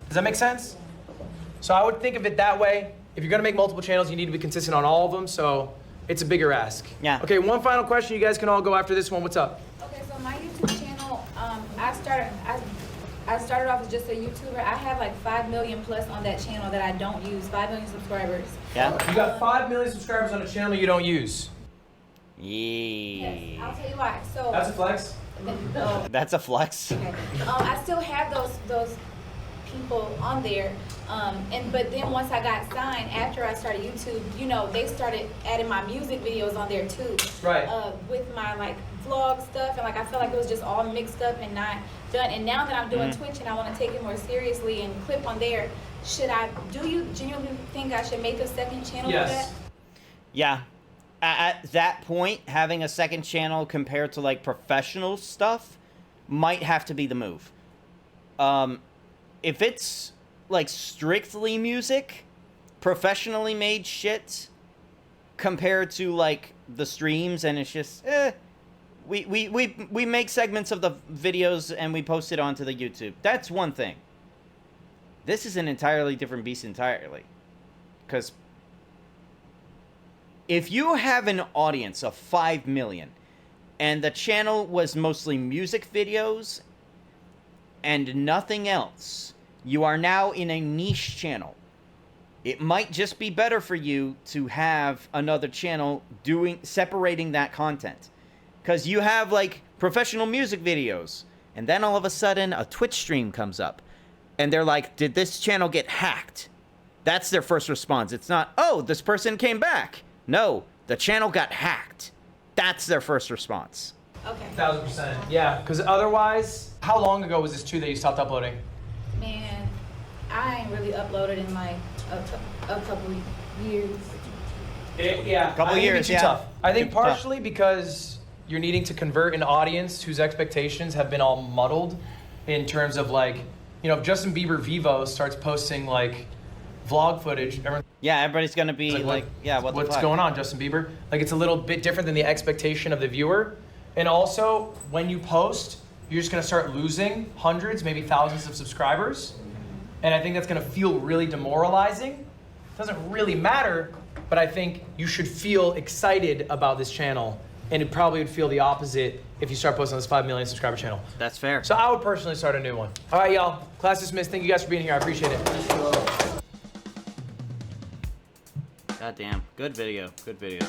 Does that make sense? So I would think of it that way. If you're gonna make multiple channels, you need to be consistent on all of them, so it's a bigger ask. Yeah. Okay, one final question. You guys can all go after this one. What's up? Okay, so my YouTube channel, I started off as just a YouTuber. I have like 5 million plus on that channel that I don't use. 5 million subscribers. Yeah. You got 5 million subscribers on a channel you don't use. Yeah. Yes, I'll tell you why. So That's a flex. No. That's a flex. Okay. I still have those people on there, but then once I got signed after I started YouTube, you know, they started adding my music videos on there too. Right. With my like vlog stuff, and like I felt like it was just all mixed up and not done. And now that I'm doing Twitch and I want to take it more seriously and clip on there, do you genuinely think I should make a second channel for that? Yeah. At that point, having a second channel compared to like professional stuff might have to be the move. If it's like strictly music, professionally made shit, compared to like the streams, and it's just we make segments of the videos and we post it onto the YouTube. That's one thing. This is an entirely different beast entirely, because if you have an audience of 5 million and the channel was mostly music videos and nothing else, you are now in a niche channel. It might just be better for you to have another channel separating that content. Because you have like professional music videos, and then all of a sudden a Twitch stream comes up and they're like, did this channel get hacked? That's their first response. It's not, oh, this person came back. No, the channel got hacked. That's their first response. Okay. 1000%. Yeah, because otherwise, how long ago was this too that you stopped uploading? Man, I ain't really uploaded in like a couple years. Yeah, couple years, too yeah. tough. I think Too partially because you're needing to convert an audience whose expectations have been all muddled in terms of like, you know, if Justin Bieber Vivo starts posting like vlog footage, everybody's gonna be like what's going on, Justin Bieber? Like, it's a little bit different than the expectation of the viewer. And also, when you post, you're just gonna start losing hundreds, maybe thousands of subscribers. And I think that's gonna feel really demoralizing. It doesn't really matter, but I think you should feel excited about this channel. And it probably would feel the opposite if you start posting on this 5 million subscriber channel. That's fair. So I would personally start a new one. All right, y'all. Class dismissed. Thank you guys for being here. I appreciate it. God damn. Good video. Good video.